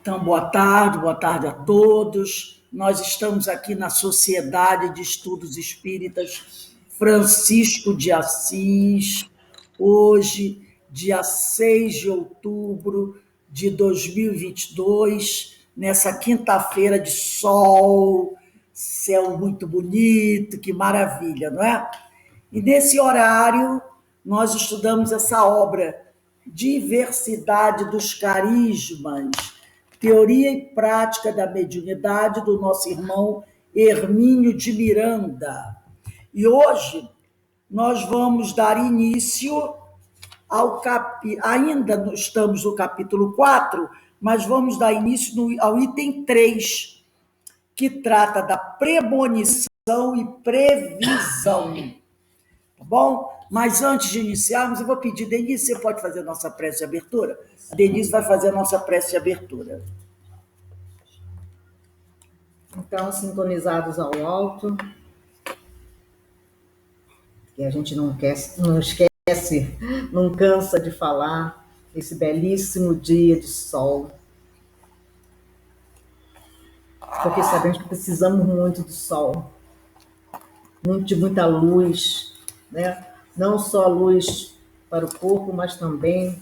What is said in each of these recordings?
Então, boa tarde a todos. Nós estamos aqui na Sociedade de Estudos Espíritas Francisco de Assis, hoje, dia 6 de outubro de 2022, nessa quinta-feira de sol, céu muito bonito, que maravilha, não é? E nesse horário, nós estudamos essa obra, Diversidade dos Carismas, Teoria e Prática da Mediunidade, do nosso irmão Hermínio de Miranda. E hoje nós vamos dar início ao capítulo, ainda estamos no capítulo 4, mas vamos dar início ao item 3, que trata da premonição e previsão. Tá bom? Mas antes de iniciarmos, eu vou pedir, Denise, você pode fazer a nossa prece de abertura? A Denise vai fazer a nossa prece de abertura. Então, sintonizados ao alto, que a gente não esquece, não cansa de falar, esse belíssimo dia de sol. Porque sabemos que precisamos muito do sol, de muita luz, né? Não só luz para o corpo, mas também,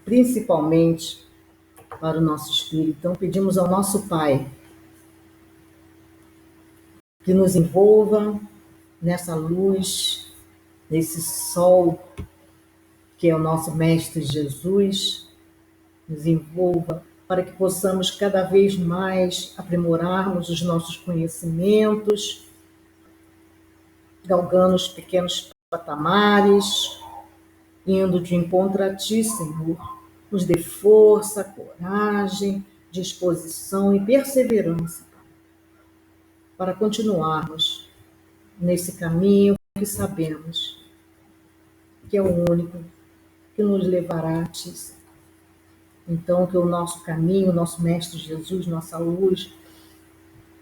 principalmente, para o nosso espírito. Então, pedimos ao nosso Pai que nos envolva nessa luz, nesse sol que é o nosso Mestre Jesus, nos envolva para que possamos cada vez mais aprimorarmos os nossos conhecimentos, galgando os pequenos patamares, indo de encontro a Ti, Senhor. Nos dê força, coragem, disposição e perseverança para continuarmos nesse caminho que sabemos que é o único que nos levará a Ti. Então, que o nosso caminho, nosso Mestre Jesus, nossa luz,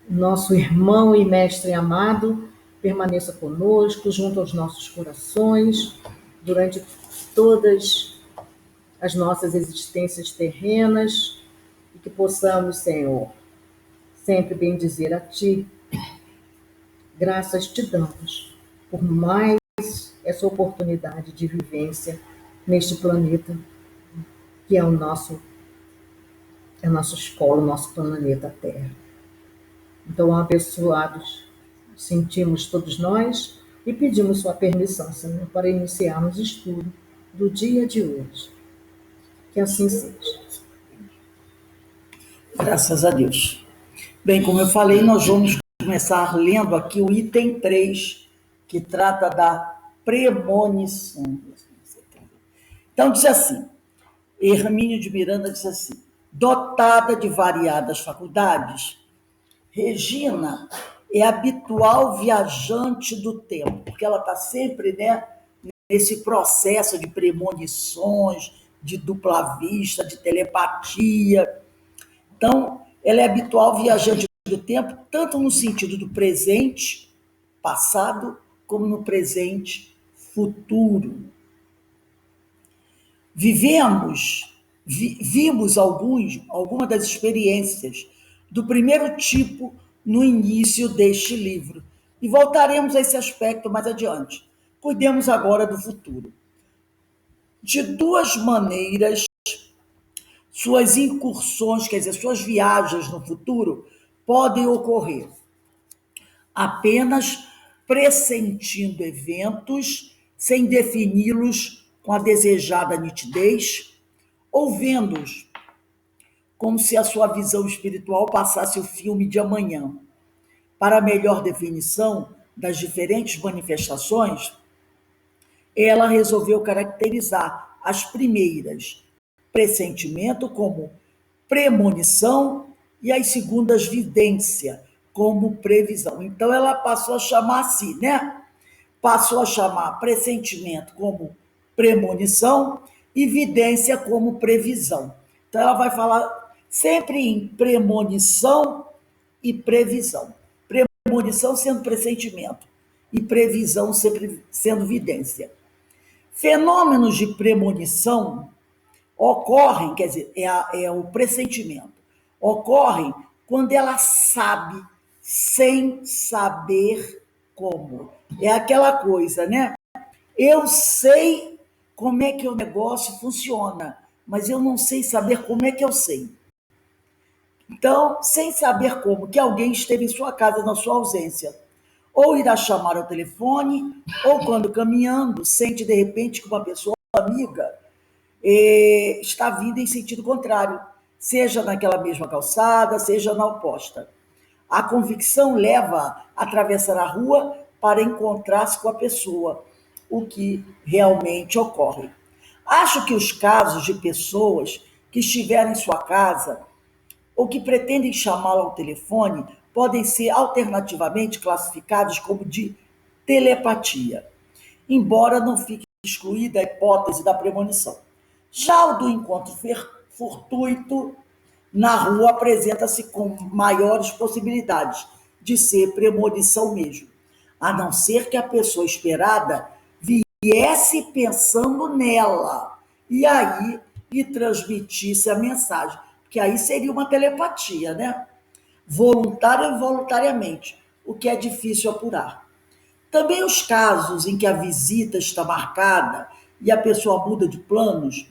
nosso irmão e Mestre amado, permaneça conosco, junto aos nossos corações, durante todas as nossas existências terrenas, e que possamos, Senhor, sempre bendizer a Ti. Graças te damos por mais essa oportunidade de vivência neste planeta, que é a nossa escola, o nosso planeta Terra. Então, abençoados sentimos todos nós e pedimos sua permissão, Senhor, para iniciarmos o estudo do dia de hoje. Que assim seja. Graças a Deus. Bem, como eu falei, nós vamos começar lendo aqui o item 3, que trata da premonição. Então, diz assim, Hermínio de Miranda diz assim: dotada de variadas faculdades, Regina é habitual viajante do tempo, porque ela está sempre, né, nesse processo de premonições, de dupla vista, de telepatia. Então, ela é habitual viajante do tempo, tanto no sentido do presente, passado, como no presente, futuro. Vimos algumas das experiências do primeiro tipo no início deste livro. E voltaremos a esse aspecto mais adiante. Cuidemos agora do futuro. De duas maneiras, suas incursões, quer dizer, suas viagens no futuro, podem ocorrer apenas pressentindo eventos, sem defini-los com a desejada nitidez, ou vendo-os como se a sua visão espiritual passasse o filme de amanhã. Para melhor definição das diferentes manifestações, ela resolveu caracterizar as primeiras, pressentimento, como premonição, e as segundas, vidência, como previsão. Então, ela passou a chamar assim, né? Passou a chamar pressentimento como premonição e vidência como previsão. Então, ela vai falar sempre em premonição e previsão. Premonição sendo pressentimento e previsão sempre sendo vidência. Fenômenos de premonição ocorrem, quer dizer, é o pressentimento, ocorrem quando ela sabe, sem saber como. É aquela coisa, né? Eu sei como é que o negócio funciona, mas eu não sei saber como é que eu sei. Então, sem saber como que alguém esteve em sua casa na sua ausência, ou irá chamar ao telefone, ou quando caminhando, sente de repente que uma pessoa amiga está vindo em sentido contrário, seja naquela mesma calçada, seja na oposta. A convicção leva a atravessar a rua para encontrar-se com a pessoa, o que realmente ocorre. Acho que os casos de pessoas que estiveram em sua casa ou que pretendem chamá-la ao telefone podem ser alternativamente classificados como de telepatia, embora não fique excluída a hipótese da premonição. Já o do encontro fortuito na rua apresenta-se com maiores possibilidades de ser premonição mesmo, a não ser que a pessoa esperada viesse pensando nela e aí lhe transmitisse a mensagem, que aí seria uma telepatia, né? Voluntária ou involuntariamente, o que é difícil apurar. Também os casos em que a visita está marcada e a pessoa muda de planos,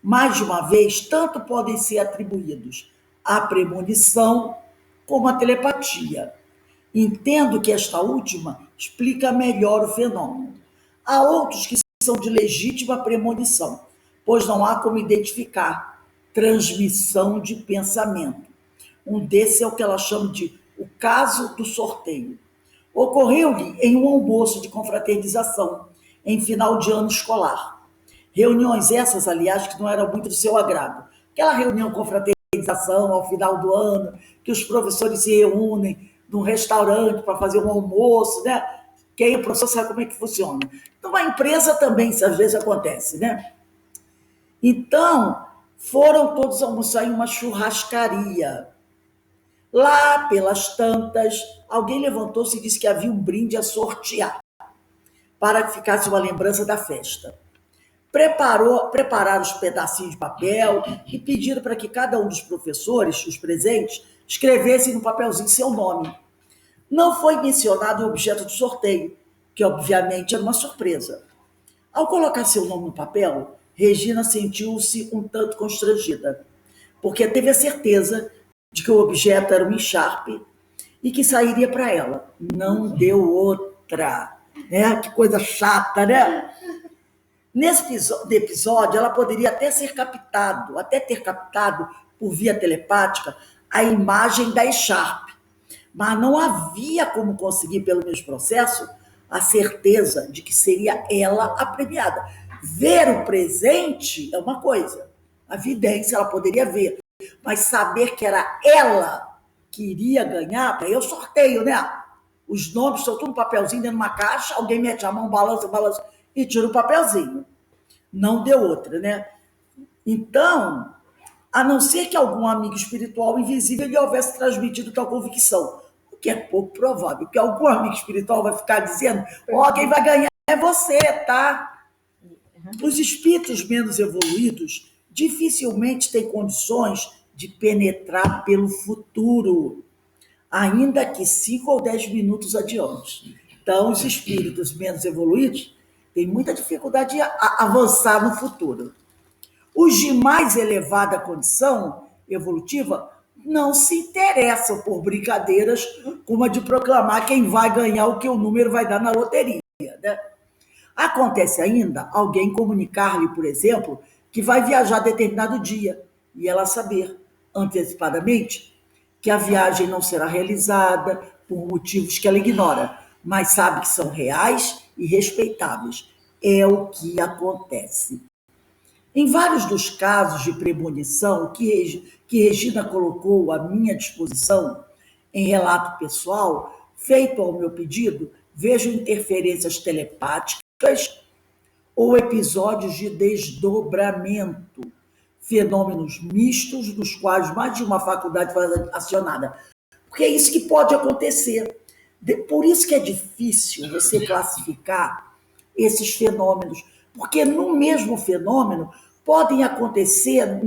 mais de uma vez, tanto podem ser atribuídos à premonição como à telepatia. Entendo que esta última explica melhor o fenômeno. Há outros que são de legítima premonição, pois não há como identificar transmissão de pensamento. Um desses é o que ela chama de o caso do sorteio. Ocorreu-lhe em um almoço de confraternização, em final de ano escolar. Reuniões essas, aliás, que não eram muito do seu agrado. Aquela reunião confraternização ao final do ano, que os professores se reúnem num restaurante para fazer um almoço, né? Quem é professor sabe como é que funciona. Então, a empresa também, às vezes, acontece, né? Então, foram todos almoçar em uma churrascaria. Lá pelas tantas, alguém levantou-se e disse que havia um brinde a sortear, para que ficasse uma lembrança da festa. Prepararam os pedacinhos de papel e pediram para que cada um dos professores, os presentes, escrevesse no papelzinho seu nome. Não foi mencionado o objeto do sorteio, que obviamente era uma surpresa. Ao colocar seu nome no papel, Regina sentiu-se um tanto constrangida, porque teve a certeza de que o objeto era um encharpe e que sairia para ela. Não deu outra, né? Que coisa chata, né? Nesse episódio, ela poderia até ter captado por via telepática a imagem da echarpe, mas não havia como conseguir, pelo mesmo processo, a certeza de que seria ela a premiada. Ver o presente é uma coisa, a vidência ela poderia ver, mas saber que era ela que iria ganhar, aí eu sorteio, né? Os nomes estão tudo no papelzinho dentro de uma caixa, alguém mete a mão, balança, e tira o papelzinho. Não deu outra, né? Então, a não ser que algum amigo espiritual invisível lhe houvesse transmitido tal convicção, o que é pouco provável, que algum amigo espiritual vai ficar dizendo, quem vai ganhar é você, tá? Os espíritos menos evoluídos dificilmente têm condições de penetrar pelo futuro, ainda que 5 ou 10 minutos adiante. Então, os espíritos menos evoluídos têm muita dificuldade de avançar no futuro. Os de mais elevada condição evolutiva não se interessam por brincadeiras como a de proclamar quem vai ganhar o que o número vai dar na loteria, né? Acontece ainda alguém comunicar-lhe, por exemplo, que vai viajar determinado dia e ela saber antecipadamente que a viagem não será realizada por motivos que ela ignora, mas sabe que são reais e respeitáveis. É o que acontece. Em vários dos casos de premonição que Regina colocou à minha disposição, em relato pessoal, feito ao meu pedido, vejo interferências telepáticas ou episódios de desdobramento, fenômenos mistos, nos quais mais de uma faculdade foi acionada. Porque é isso que pode acontecer. Por isso que é difícil você classificar esses fenômenos, porque no mesmo fenômeno podem acontecer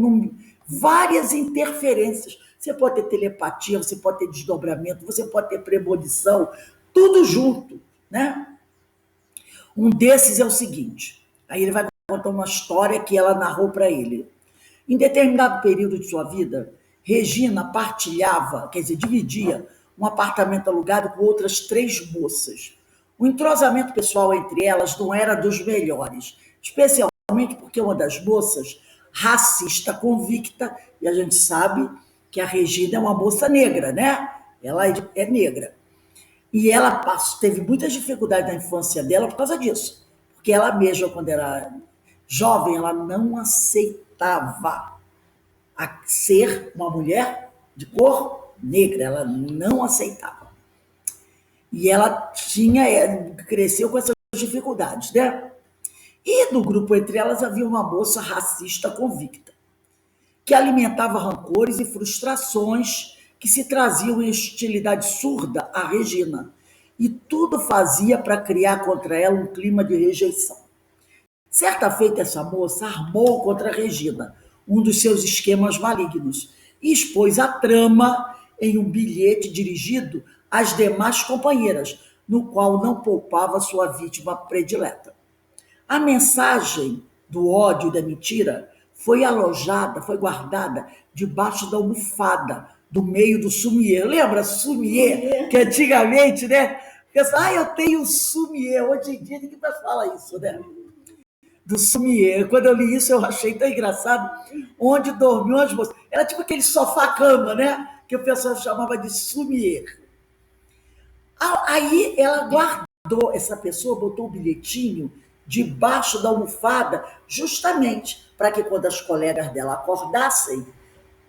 várias interferências. Você pode ter telepatia, você pode ter desdobramento, você pode ter premonição, tudo junto, né? Um desses é o seguinte, aí ele vai contar uma história que ela narrou para ele. Em determinado período de sua vida, Regina partilhava, quer dizer, dividia um apartamento alugado com outras 3 moças. O entrosamento pessoal entre elas não era dos melhores, especialmente porque uma das moças, racista convicta, e a gente sabe que a Regina é uma moça negra, né? Ela é negra. E ela teve muitas dificuldades na infância dela por causa disso. Porque ela mesma, quando era jovem, ela não aceitava ser uma mulher de cor negra. Ela não aceitava. E ela cresceu com essas dificuldades, né? E no grupo entre elas havia uma moça racista convicta, que alimentava rancores e frustrações que se traziam em hostilidade surda à Regina, e tudo fazia para criar contra ela um clima de rejeição. Certa feita, essa moça armou contra a Regina um dos seus esquemas malignos e expôs a trama em um bilhete dirigido às demais companheiras, no qual não poupava sua vítima predileta. A mensagem do ódio e da mentira foi alojada, foi guardada debaixo da almofada, do meio do sumier. Lembra sumier? Que antigamente, né? Pensa, eu tenho um sumier. Hoje em dia ninguém mais fala isso, né? Do sumier. Quando eu li isso, eu achei tão engraçado. Onde dormiam as moças. Era tipo aquele sofá-cama, né? Que o pessoal chamava de sumier. Aí ela guardou, essa pessoa botou o bilhetinho debaixo da almofada, justamente para que quando as colegas dela acordassem,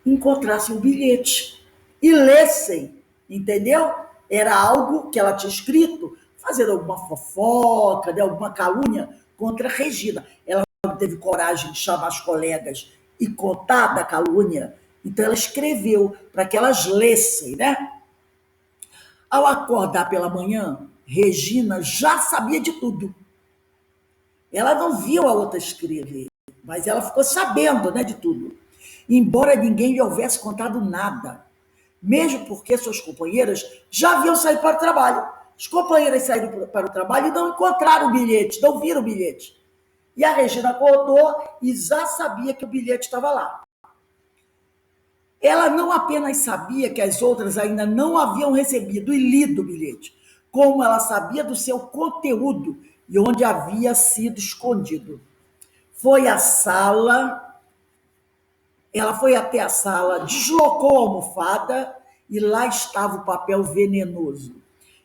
encontrassem o bilhete e lessem, entendeu? Era algo que ela tinha escrito, fazendo alguma fofoca, alguma calúnia contra a Regina. Ela não teve coragem de chamar as colegas e contar da calúnia, então ela escreveu para que elas lessem, né? Ao acordar pela manhã, Regina já sabia de tudo. Ela não viu a outra escrever, mas ela ficou sabendo, né, de tudo. Embora ninguém lhe houvesse contado nada, mesmo porque suas companheiras já haviam saído para o trabalho. As companheiras saíram para o trabalho e não encontraram o bilhete, não viram o bilhete. E a Regina acordou e já sabia que o bilhete estava lá. Ela não apenas sabia que as outras ainda não haviam recebido e lido o bilhete, como ela sabia do seu conteúdo e onde havia sido escondido. Ela foi até a sala, deslocou a almofada e lá estava o papel venenoso.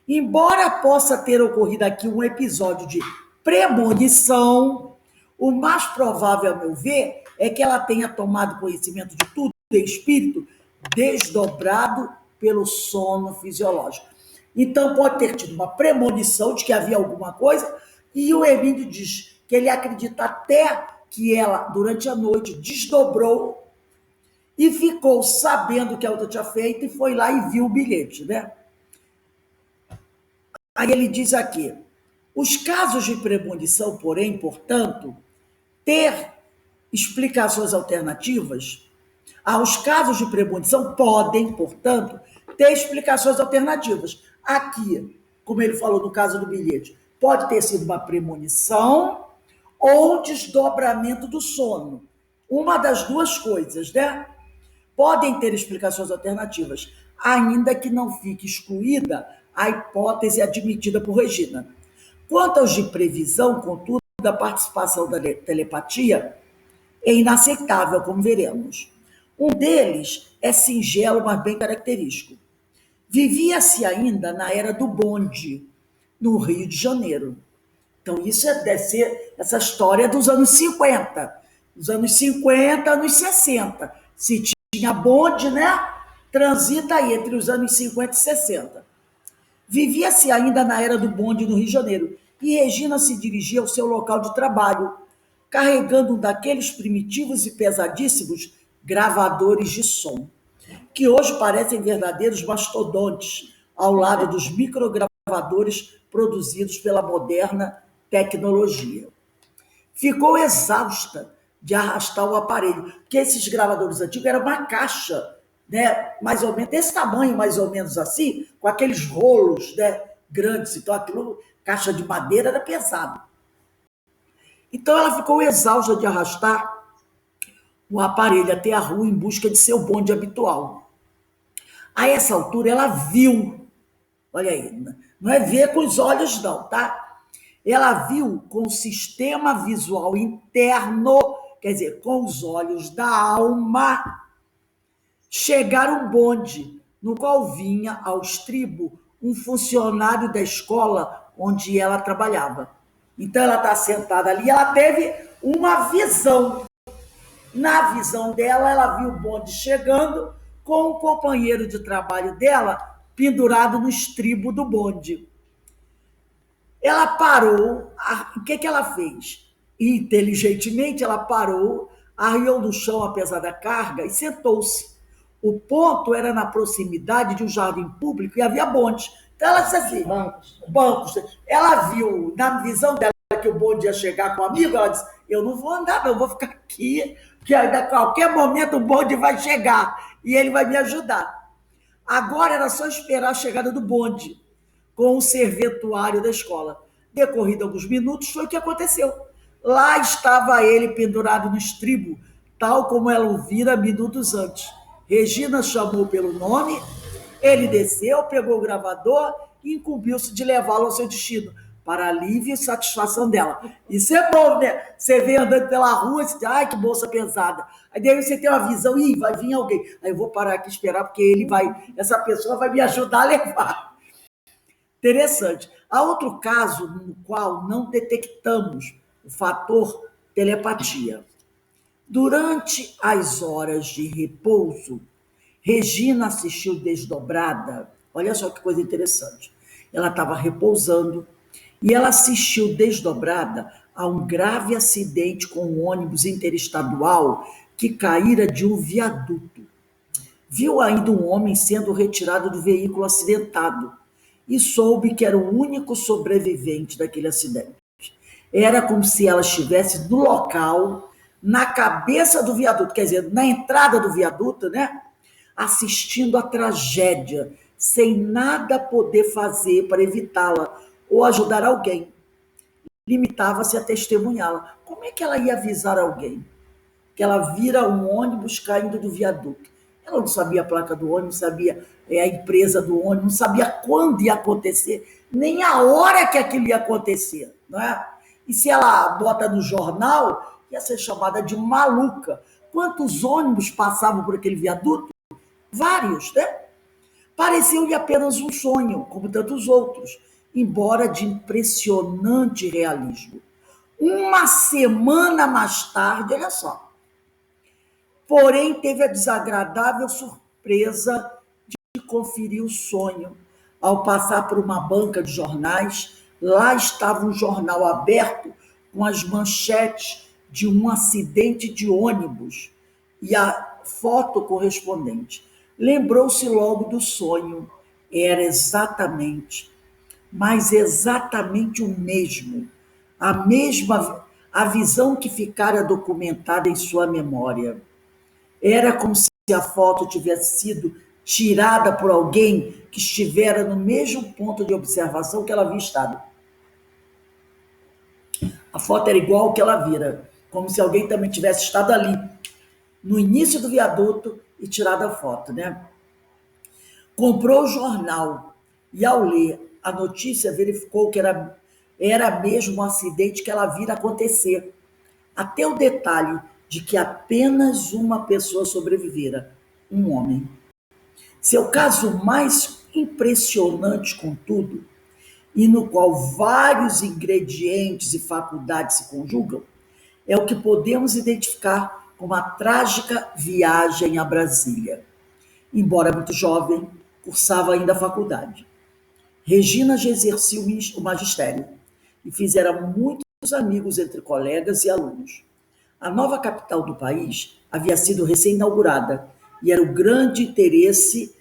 Embora possa ter ocorrido aqui um episódio de premonição, o mais provável, a meu ver, é que ela tenha tomado conhecimento de tudo em espírito, desdobrado pelo sono fisiológico. Então, pode ter tido uma premonição de que havia alguma coisa, e o Emílio diz que ele acredita até que ela, durante a noite, desdobrou e ficou sabendo o que a outra tinha feito e foi lá e viu o bilhete, né? Aí ele diz aqui, os casos de premonição, porém, portanto, ter explicações alternativas, os casos de premonição podem, portanto, ter explicações alternativas. Aqui, como ele falou no caso do bilhete, pode ter sido uma premonição ou um desdobramento do sono. Uma das duas coisas, né? Podem ter explicações alternativas, ainda que não fique excluída a hipótese admitida por Regina. Quanto aos de previsão, contudo, a participação da telepatia é inaceitável, como veremos. Um deles é singelo, mas bem característico. Vivia-se ainda na era do bonde, no Rio de Janeiro. Então, isso deve ser essa história dos anos 50. Dos anos 50, anos 60. Se tinha bonde, né? Transita aí entre os anos 50 e 60. Vivia-se ainda na era do bonde no Rio de Janeiro. E Regina se dirigia ao seu local de trabalho, carregando um daqueles primitivos e pesadíssimos gravadores de som, que hoje parecem verdadeiros mastodontes ao lado dos microgravadores produzidos pela moderna tecnologia. Ficou exausta de arrastar o aparelho, porque esses gravadores antigos eram uma caixa né, mais ou menos desse tamanho, mais ou menos assim, com aqueles rolos, né, grandes. Então, aquilo, caixa de madeira, era pesado. Então, ela ficou exausta de arrastar o aparelho até a rua em busca de seu bonde habitual. A essa altura, ela viu, olha aí, não é ver com os olhos, não, tá? Ela viu com o sistema visual interno, quer dizer, com os olhos da alma, chegar um bonde, no qual vinha ao estribo um funcionário da escola onde ela trabalhava. Então, ela está sentada ali, ela teve uma visão. Na visão dela, ela viu o bonde chegando com o companheiro de trabalho dela pendurado no estribo do bonde. Ela parou, o que ela fez? Inteligentemente, ela parou, arriou no chão apesar da carga e sentou-se. O ponto era na proximidade de um jardim público e havia bonde. Então ela disse assim, bancos. Ela viu, na visão dela, que o bonde ia chegar com o amigo, ela disse, eu não vou andar, não, eu vou ficar aqui, que a qualquer momento o bonde vai chegar e ele vai me ajudar. Agora era só esperar a chegada do bonde com o serventuário da escola. Decorrido alguns minutos, foi o que aconteceu. Lá estava ele pendurado no estribo, tal como ela o vira minutos antes. Regina chamou pelo nome, ele desceu, pegou o gravador e incumbiu-se de levá-lo ao seu destino, para alívio e satisfação dela. Isso é bom, né? Você vem andando pela rua e diz, ai, que bolsa pesada. Aí daí você tem uma visão, ih, vai vir alguém. Aí eu vou parar aqui e esperar, porque essa pessoa vai me ajudar a levar. Interessante. Há outro caso no qual não detectamos o fator telepatia. Durante as horas de repouso, Regina assistiu desdobrada. Olha só que coisa interessante. Ela estava repousando e ela assistiu desdobrada a um grave acidente com um ônibus interestadual que caíra de um viaduto. Viu ainda um homem sendo retirado do veículo acidentado e soube que era o único sobrevivente daquele acidente. Era como se ela estivesse no local, na cabeça do viaduto, quer dizer, na entrada do viaduto, né? Assistindo a tragédia, sem nada poder fazer para evitá-la ou ajudar alguém. Limitava-se a testemunhá-la. Como é que ela ia avisar alguém? Que ela vira um ônibus caindo do viaduto. Ela não sabia a placa do ônibus, sabia a empresa do ônibus, não sabia quando ia acontecer, nem a hora que aquilo ia acontecer, não é? E se ela bota no jornal, ia ser chamada de maluca. Quantos ônibus passavam por aquele viaduto? Vários, né? Pareceu-lhe apenas um sonho, como tantos outros, embora de impressionante realismo. Uma semana mais tarde, olha só, porém teve a desagradável surpresa de conferir o sonho. Ao passar por uma banca de jornais, lá estava um jornal aberto com as manchetes de um acidente de ônibus e a foto correspondente. Lembrou-se logo do sonho. Era exatamente, mas exatamente o mesmo. A visão que ficara documentada em sua memória. Era como se a foto tivesse sido tirada por alguém que estivera no mesmo ponto de observação que ela havia estado. A foto era igual ao que ela vira, como se alguém também tivesse estado ali, no início do viaduto, e tirado a foto, né? Comprou o jornal e, ao ler a notícia, verificou que era mesmo um acidente que ela vira acontecer. Até o detalhe de que apenas uma pessoa sobrevivera, um homem. Seu caso mais impressionante, contudo, e no qual vários ingredientes e faculdades se conjugam, é o que podemos identificar como a trágica viagem a Brasília. Embora muito jovem, cursava ainda a faculdade. Regina já exercia o magistério e fizera muitos amigos entre colegas e alunos. A nova capital do país havia sido recém-inaugurada e era o grande interesse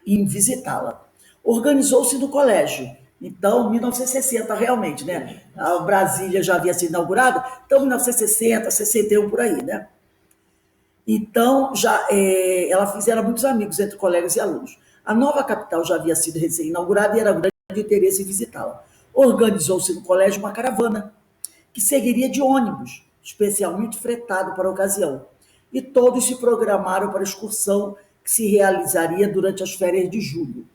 em visitá-la. Organizou-se no colégio. Então, 1960, realmente, né? A Brasília já havia sido inaugurada, então 1960, 61 por aí, né? Então, ela fizera muitos amigos entre colegas e alunos. A nova capital já havia sido recém-inaugurada e era grande interesse em visitá-la. Organizou-se no colégio uma caravana que seguiria de ônibus, especialmente fretado para a ocasião. E todos se programaram para a excursão que se realizaria durante as férias de julho.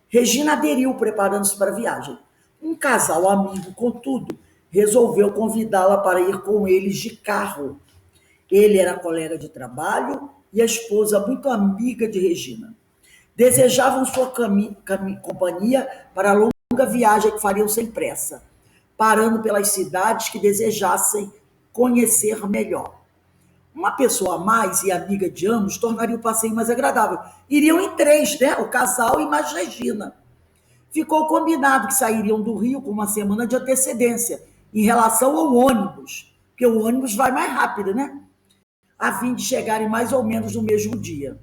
Regina aderiu, preparando-se para a viagem. Um casal amigo, contudo, resolveu convidá-la para ir com eles de carro. Ele era colega de trabalho e a esposa muito amiga de Regina. Desejavam sua companhia para a longa viagem que fariam sem pressa, parando pelas cidades que desejassem conhecer melhor. Uma pessoa a mais e amiga de ambos tornaria o passeio mais agradável. Iriam em três, né? O casal e mais Regina. Ficou combinado que sairiam do Rio com uma semana de antecedência em relação ao ônibus, porque o ônibus vai mais rápido, né? A fim de chegarem mais ou menos no mesmo dia.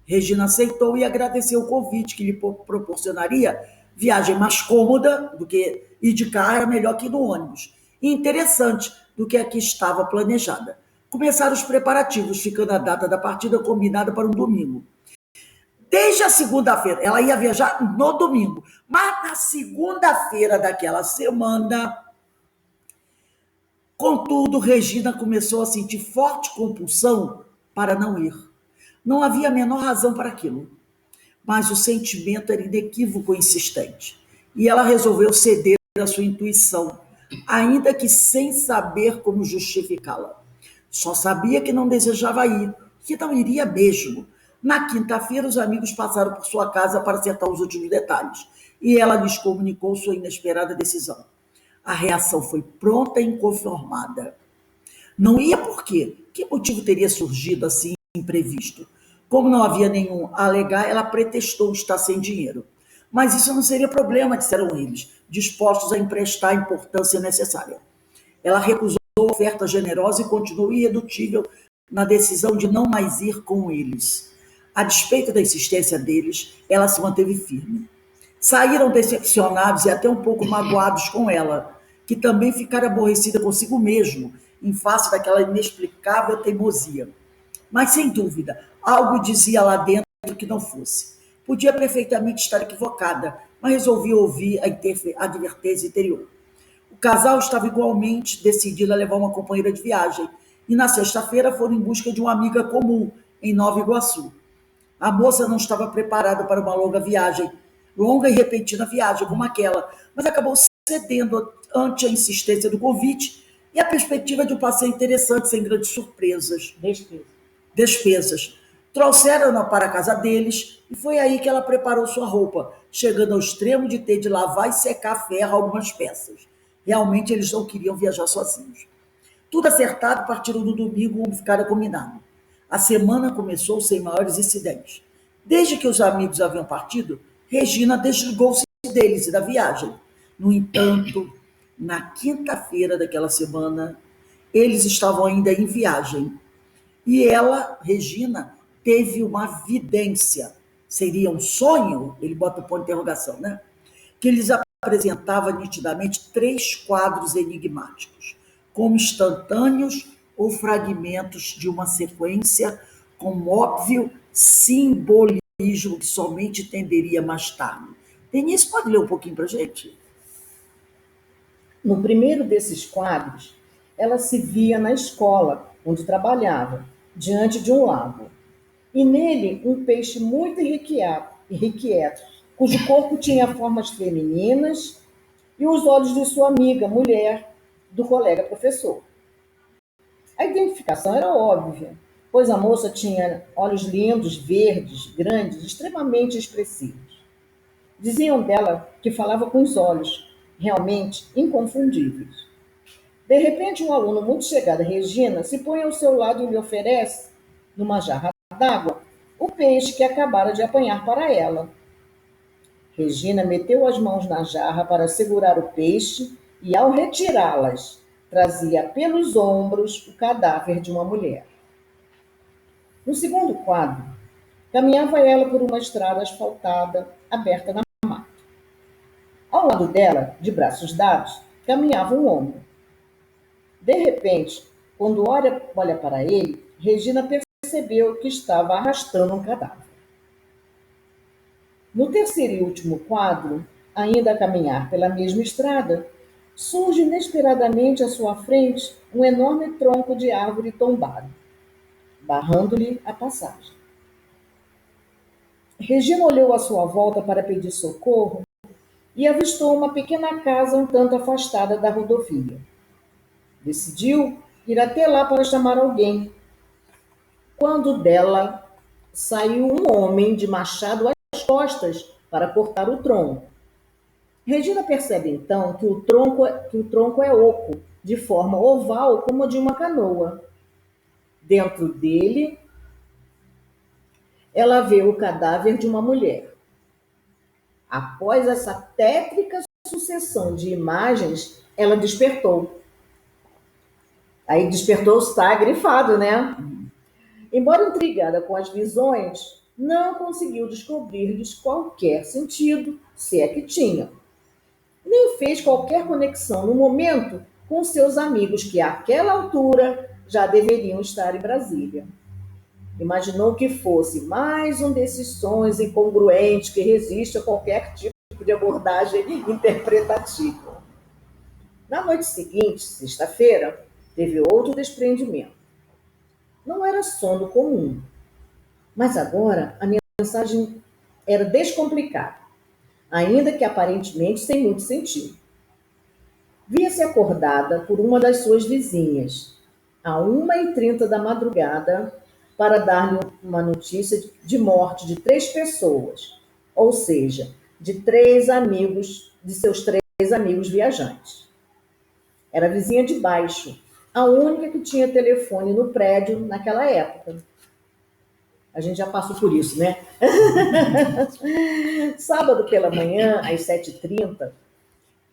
Regina aceitou e agradeceu o convite que lhe proporcionaria viagem mais cômoda do que ir de carro, era melhor que ir no ônibus, e interessante do que a que estava planejada. Começaram os preparativos, ficando a data da partida combinada para um domingo. Desde a segunda-feira, ela ia viajar no domingo, mas na segunda-feira daquela semana, contudo, Regina começou a sentir forte compulsão para não ir. Não havia a menor razão para aquilo, mas o sentimento era inequívoco e insistente. E ela resolveu ceder à sua intuição, ainda que sem saber como justificá-la. Só sabia que não desejava ir, que não iria mesmo. Na quinta-feira, os amigos passaram por sua casa para acertar os últimos detalhes, e ela lhes comunicou sua inesperada decisão. A reação foi pronta e inconformada. Não ia por quê? Que motivo teria surgido assim imprevisto? Como não havia nenhum a alegar, ela pretextou estar sem dinheiro. Mas isso não seria problema, disseram eles, dispostos a emprestar a importância necessária. Ela recusou a oferta generosa e continuou irredutível na decisão de não mais ir com eles. A despeito da insistência deles, ela se manteve firme. Saíram decepcionados e até um pouco magoados com ela, que também ficara aborrecida consigo mesmo, em face daquela inexplicável teimosia. Mas, sem dúvida, algo dizia lá dentro que não fosse. Podia perfeitamente estar equivocada, mas resolvi ouvir a advertência interior. O casal estava igualmente decidido a levar uma companheira de viagem, e na sexta-feira foram em busca de uma amiga comum, em Nova Iguaçu. A moça não estava preparada para uma longa e repentina viagem como aquela, mas acabou cedendo ante a insistência do convite e a perspectiva de um passeio interessante, sem grandes surpresas. Despesas. Trouxeram-na para a casa deles e foi aí que ela preparou sua roupa, chegando ao extremo de ter de lavar e secar a ferro algumas peças. Realmente eles não queriam viajar sozinhos. Tudo acertado, partiram no domingo como ficara combinado. A semana começou sem maiores incidentes. Desde que os amigos haviam partido, Regina desligou-se deles e da viagem. No entanto, na quinta-feira daquela semana, eles estavam ainda em viagem. E ela, Regina, teve uma vidência. Seria um sonho? Ele bota o ponto de interrogação, né? Que lhes apresentava nitidamente três quadros enigmáticos, como instantâneos ou fragmentos de uma sequência com óbvio simbolismo que somente entenderia mais tarde. Denise, pode ler um pouquinho para a gente? No primeiro desses quadros, ela se via na escola, onde trabalhava, diante de um lago. E nele, um peixe muito irrequieto, cujo corpo tinha formas femininas e os olhos de sua amiga, mulher, do colega professor. A identificação era óbvia, pois a moça tinha olhos lindos, verdes, grandes, extremamente expressivos. Diziam dela que falava com os olhos, realmente inconfundíveis. De repente, um aluno muito chegado a Regina se põe ao seu lado e lhe oferece, numa jarra d'água, o peixe que acabara de apanhar para ela. Regina meteu as mãos na jarra para segurar o peixe e, ao retirá-las, trazia pelos ombros o cadáver de uma mulher. No segundo quadro, caminhava ela por uma estrada asfaltada, aberta na mata. Ao lado dela, de braços dados, caminhava um homem. De repente, quando olha para ele, Regina percebeu que estava arrastando um cadáver. No terceiro e último quadro, ainda a caminhar pela mesma estrada, surge inesperadamente à sua frente um enorme tronco de árvore tombado, barrando-lhe a passagem. Regina olhou à sua volta para pedir socorro e avistou uma pequena casa um tanto afastada da rodovia. Decidiu ir até lá para chamar alguém, quando dela saiu um homem de machado às costas para cortar o tronco. Regina percebe então que o tronco é oco, de forma oval como a de uma canoa. Dentro dele, ela vê o cadáver de uma mulher. Após essa tétrica sucessão de imagens, ela despertou. Aí despertou está grifado, né? Embora intrigada com as visões, não conseguiu descobrir-lhes qualquer sentido, se é que tinha. Nem fez qualquer conexão no momento com seus amigos que, àquela altura, já deveriam estar em Brasília. Imaginou que fosse mais um desses sonhos incongruentes que resiste a qualquer tipo de abordagem interpretativa. Na noite seguinte, sexta-feira, teve outro desprendimento. Não era sono comum, mas agora a mensagem era descomplicada, ainda que aparentemente sem muito sentido. Via-se acordada por uma das suas vizinhas, à 1h30 da madrugada, para dar-lhe uma notícia de morte de 3 pessoas, ou seja, de 3 amigos, de seus 3 amigos viajantes. Era a vizinha de baixo, a única que tinha telefone no prédio naquela época. A gente já passou por isso, né? Sábado pela manhã, às 7h30,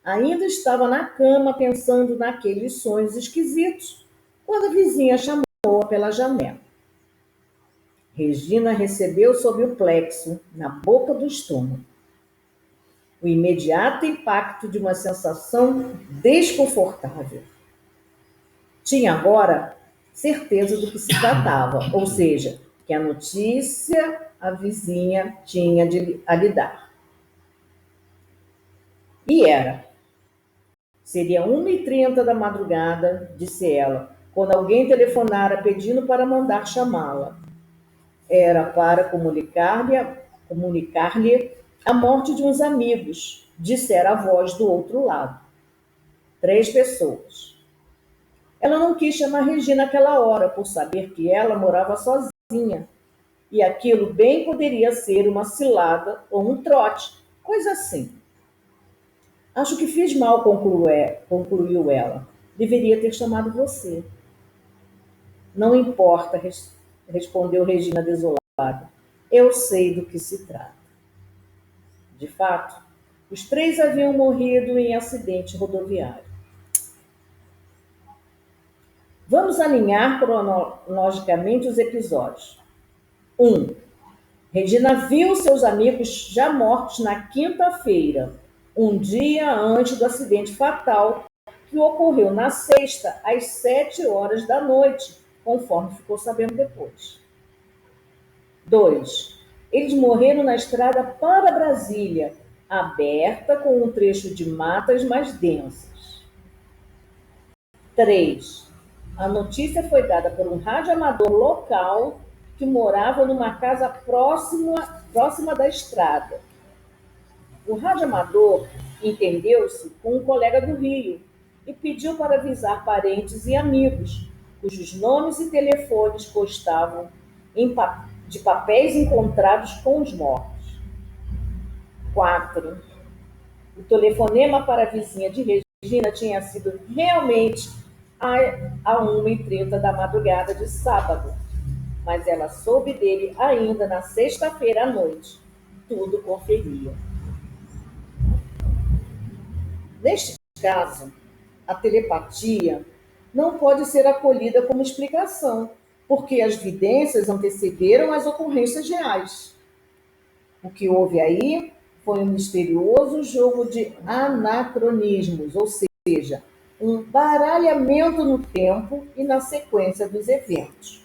ainda estava na cama pensando naqueles sonhos esquisitos, quando a vizinha chamou-a pela janela. Regina recebeu sob o plexo, na boca do estômago, o imediato impacto de uma sensação desconfortável. Tinha agora certeza do que se tratava, ou seja, que a notícia a vizinha tinha a lhe dar. E era. Seria 1h30 da madrugada, disse ela, quando alguém telefonara pedindo para mandar chamá-la. Era para comunicar-lhe a morte de uns amigos, dissera a voz do outro lado. 3 pessoas. Ela não quis chamar Regina naquela hora, por saber que ela morava sozinha. E aquilo bem poderia ser uma cilada ou um trote, coisa assim. Acho que fiz mal, concluiu ela. Deveria ter chamado você. Não importa, respondeu Regina desolada. Eu sei do que se trata. De fato, os 3 haviam morrido em acidente rodoviário. Vamos alinhar cronologicamente os episódios. 1. Regina viu seus amigos já mortos na quinta-feira, um dia antes do acidente fatal que ocorreu na sexta, às 7h da noite, conforme ficou sabendo depois. 2. Eles morreram na estrada para Brasília, aberta com um trecho de matas mais densas. 3. A notícia foi dada por um radioamador local que morava numa casa próxima da estrada. O radioamador entendeu-se com um colega do Rio e pediu para avisar parentes e amigos, cujos nomes e telefones constavam de papéis encontrados com os mortos. 4. O telefonema para a vizinha de Regina tinha sido realmente a 1h30 da madrugada de sábado, mas ela soube dele ainda na sexta-feira à noite. Tudo conferia. Neste caso, a telepatia não pode ser acolhida como explicação, porque as vidências antecederam as ocorrências reais. O que houve aí foi um misterioso jogo de anacronismos, ou seja, um baralhamento no tempo e na sequência dos eventos.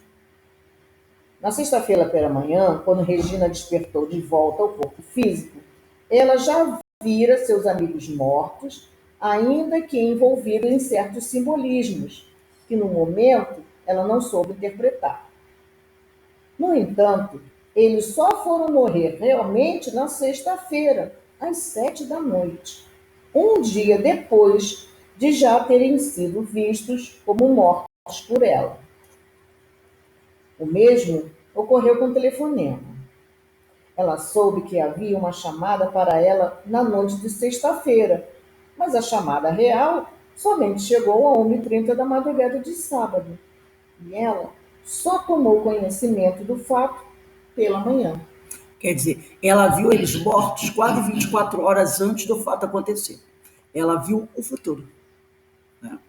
Na sexta-feira pela manhã, quando Regina despertou de volta ao corpo físico, ela já vira seus amigos mortos, ainda que envolvidos em certos simbolismos, que no momento ela não soube interpretar. No entanto, eles só foram morrer realmente na sexta-feira, às 7 da noite, um dia depois de já terem sido vistos como mortos por ela. O mesmo ocorreu com o telefonema. Ela soube que havia uma chamada para ela na noite de sexta-feira, mas a chamada real somente chegou a 1h30 da madrugada de sábado. E ela só tomou conhecimento do fato pela manhã. Quer dizer, ela viu eles mortos quase 24 horas antes do fato acontecer. Ela viu o futuro. Né?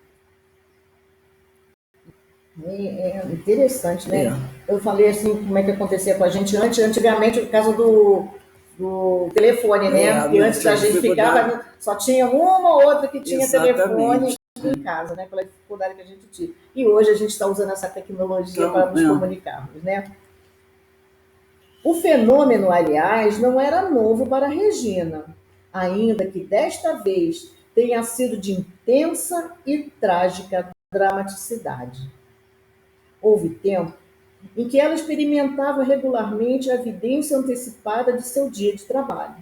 É interessante, É, né? Eu falei assim, como é que acontecia com a gente antigamente, por causa do telefone, né? Que não antes tinha a gente dificuldade. ficava, só tinha uma ou outra que tinha telefone Exatamente. em casa, né? Pela dificuldade que a gente tinha. E hoje a gente está usando essa tecnologia Então, para nos comunicarmos, né? O fenômeno, aliás, não era novo para Regina, ainda que desta vez tenha sido de intensa e trágica dramaticidade. Houve tempo em que ela experimentava regularmente a evidência antecipada de seu dia de trabalho.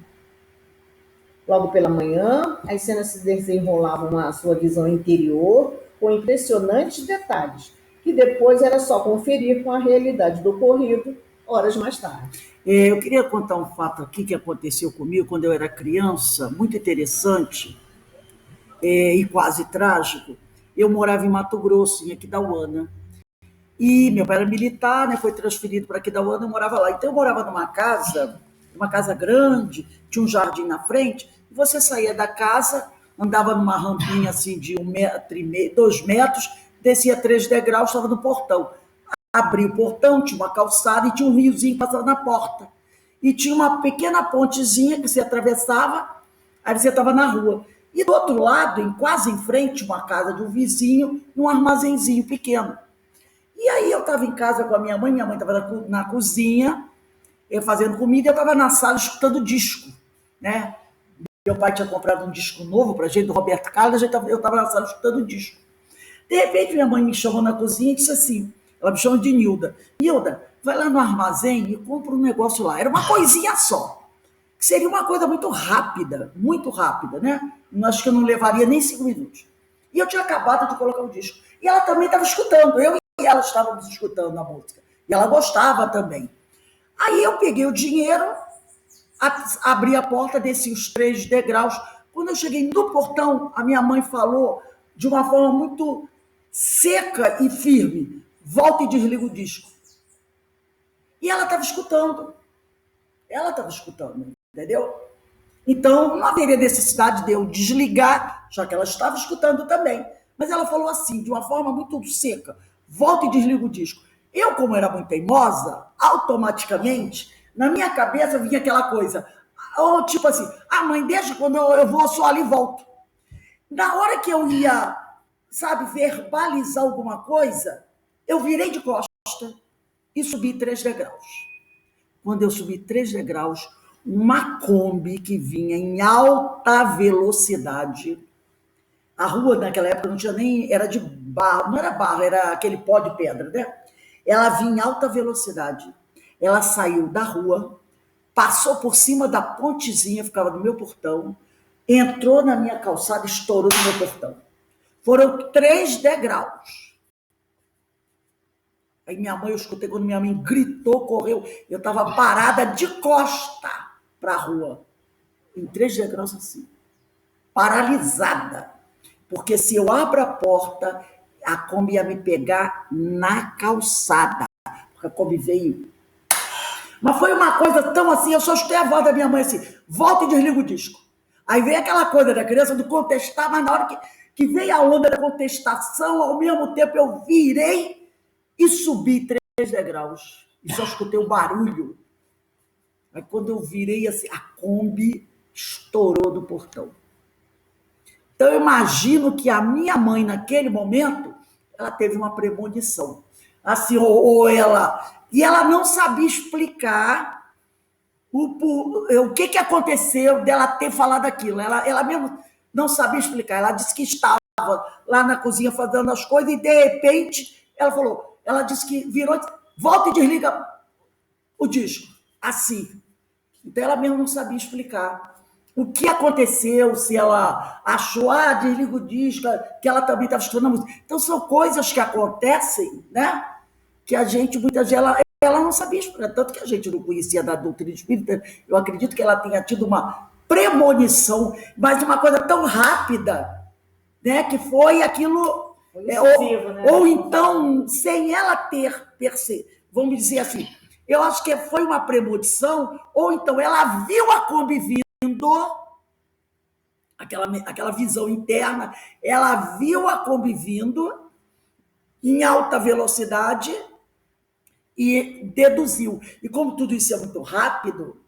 Logo pela manhã, as cenas se desenrolavam na sua visão interior com impressionantes detalhes, que depois era só conferir com a realidade do ocorrido horas mais tarde. eu queria contar um fato aqui que aconteceu comigo quando eu era criança, muito interessante e quase trágico. Eu morava em Mato Grosso, em Aquidauana. E meu pai era militar, né, foi transferido para Aquidauana, eu morava lá. Então eu morava uma casa grande, tinha um jardim na frente, e você saía da casa, andava numa rampinha assim de 1,5 metro, 2 metros, descia 3 degraus, estava no portão. Abria o portão, tinha uma calçada e tinha um riozinho passando na porta. E tinha uma pequena pontezinha que você atravessava, aí você estava na rua. E do outro lado, quase em frente, uma casa de um vizinho, um armazenzinho pequeno. E aí eu estava em casa com a minha mãe estava na cozinha, eu fazendo comida, e eu estava na sala escutando disco, né? Meu pai tinha comprado um disco novo para a gente, do Roberto Carlos, eu estava na sala escutando disco. De repente, minha mãe me chamou na cozinha e disse assim, ela me chama de Nilda, Nilda, vai lá no armazém e compra um negócio lá. Era uma coisinha só, que seria uma coisa muito rápida, né? Acho que eu não levaria nem 5 minutos. E eu tinha acabado de colocar o disco. E ela também estava escutando, eu e ela estávamos escutando a música. E ela gostava também. Aí eu peguei o dinheiro, abri a porta, desci os 3 degraus. Quando eu cheguei no portão, a minha mãe falou de uma forma muito seca e firme: volta e desliga o disco. E ela estava escutando. Ela estava escutando, entendeu? Então, não haveria necessidade de eu desligar, já que ela estava escutando também. Mas ela falou assim, de uma forma muito seca: volta e desliga o disco. Eu, como era muito teimosa, automaticamente, na minha cabeça vinha aquela coisa, ou tipo assim, mãe, deixa, quando eu vou só ali e volto. Na hora que eu ia, sabe, verbalizar alguma coisa, eu virei de costa e subi 3 degraus. Quando eu subi 3 degraus, uma Kombi que vinha em alta velocidade. A rua naquela época não tinha nem, era de barro, não era barro, era aquele pó de pedra, né? Ela vinha em alta velocidade. Ela saiu da rua, passou por cima da pontezinha, ficava no meu portão, entrou na minha calçada e estourou no meu portão. Foram 3 degraus. Aí minha mãe, eu escutei quando minha mãe gritou, correu. Eu estava parada de costa para a rua, em 3 degraus assim, paralisada. Porque se eu abro a porta, a Kombi ia me pegar na calçada. Porque a Kombi veio. Mas foi uma coisa tão assim, eu só escutei a voz da minha mãe assim, volta e desliga o disco. Aí veio aquela coisa da criança de contestar, mas na hora que veio a onda da contestação, ao mesmo tempo eu virei e subi 3 degraus. E só escutei o barulho. Aí quando eu virei assim, a Kombi estourou do portão. Então eu imagino que a minha mãe, naquele momento, ela teve uma premonição. Assim, ou ela E ela não sabia explicar o que aconteceu dela ter falado aquilo. Ela mesmo não sabia explicar. Ela disse que estava lá na cozinha fazendo as coisas e, de repente, ela disse que virou e disse, volta e desliga o disco. Assim. Então, ela mesmo não sabia explicar o que aconteceu, se ela achou, desliga o disco, que ela também estava estudando música. Então, são coisas que acontecem, né? Que a gente, muitas vezes, ela não sabia explicar. Tanto que a gente não conhecia da doutrina espírita. Eu acredito que ela tenha tido uma premonição, mas uma coisa tão rápida, né? Que foi aquilo. Ou então, sem ela ter percebido, vamos dizer assim, eu acho que foi uma premonição, ou então ela viu a Kombi vindo, aquela visão interna, ela viu a Kombi vindo em alta velocidade e deduziu. E como tudo isso é muito rápido,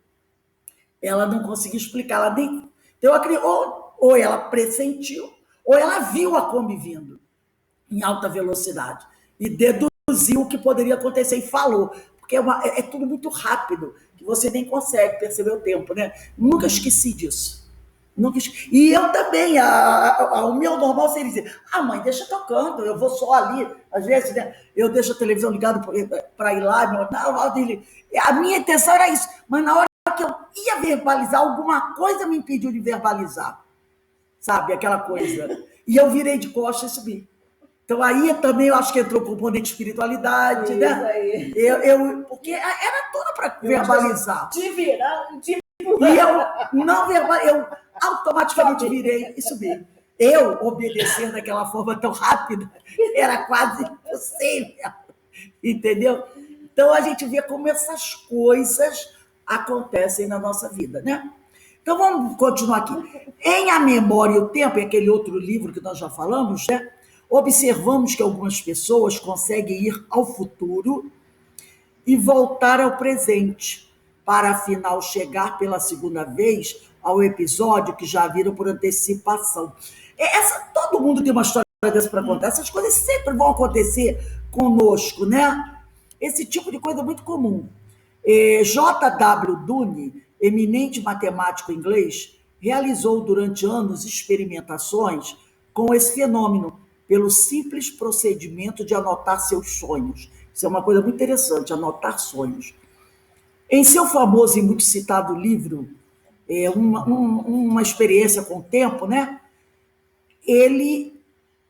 ela não conseguiu explicar. Ela nem, então, eu acredito, ou ela pressentiu, ou ela viu a Kombi vindo em alta velocidade e deduziu o que poderia acontecer e falou. Porque é tudo muito rápido, que você nem consegue perceber o tempo, né? Nunca esqueci disso. E eu também, o meu normal seria dizer, mãe, deixa tocando, eu vou só ali, às vezes, né, eu deixo a televisão ligada para ir lá, a minha intenção era isso, mas na hora que eu ia verbalizar, alguma coisa me impediu de verbalizar, sabe, aquela coisa, e eu virei de costas e subi. Então aí também eu acho que entrou o componente de espiritualidade, isso, né? Aí. Porque era tudo para verbalizar. Te virar, e eu não verbalizei, eu automaticamente virei e subi. Eu obedecer daquela forma tão rápida era quase impossível, entendeu? Então a gente vê como essas coisas acontecem na nossa vida, né? Então vamos continuar aqui. Em A Memória e o Tempo, é aquele outro livro que nós já falamos, né? Observamos que algumas pessoas conseguem ir ao futuro e voltar ao presente, para afinal chegar pela segunda vez ao episódio que já viram por antecipação. Todo mundo tem uma história dessa para contar. Essas coisas sempre vão acontecer conosco, né? Esse tipo de coisa é muito comum. J.W. Dunne, eminente matemático inglês, realizou durante anos experimentações com esse fenômeno, pelo simples procedimento de anotar seus sonhos. Isso é uma coisa muito interessante, anotar sonhos. Em seu famoso e muito citado livro, uma experiência com o tempo, né? Ele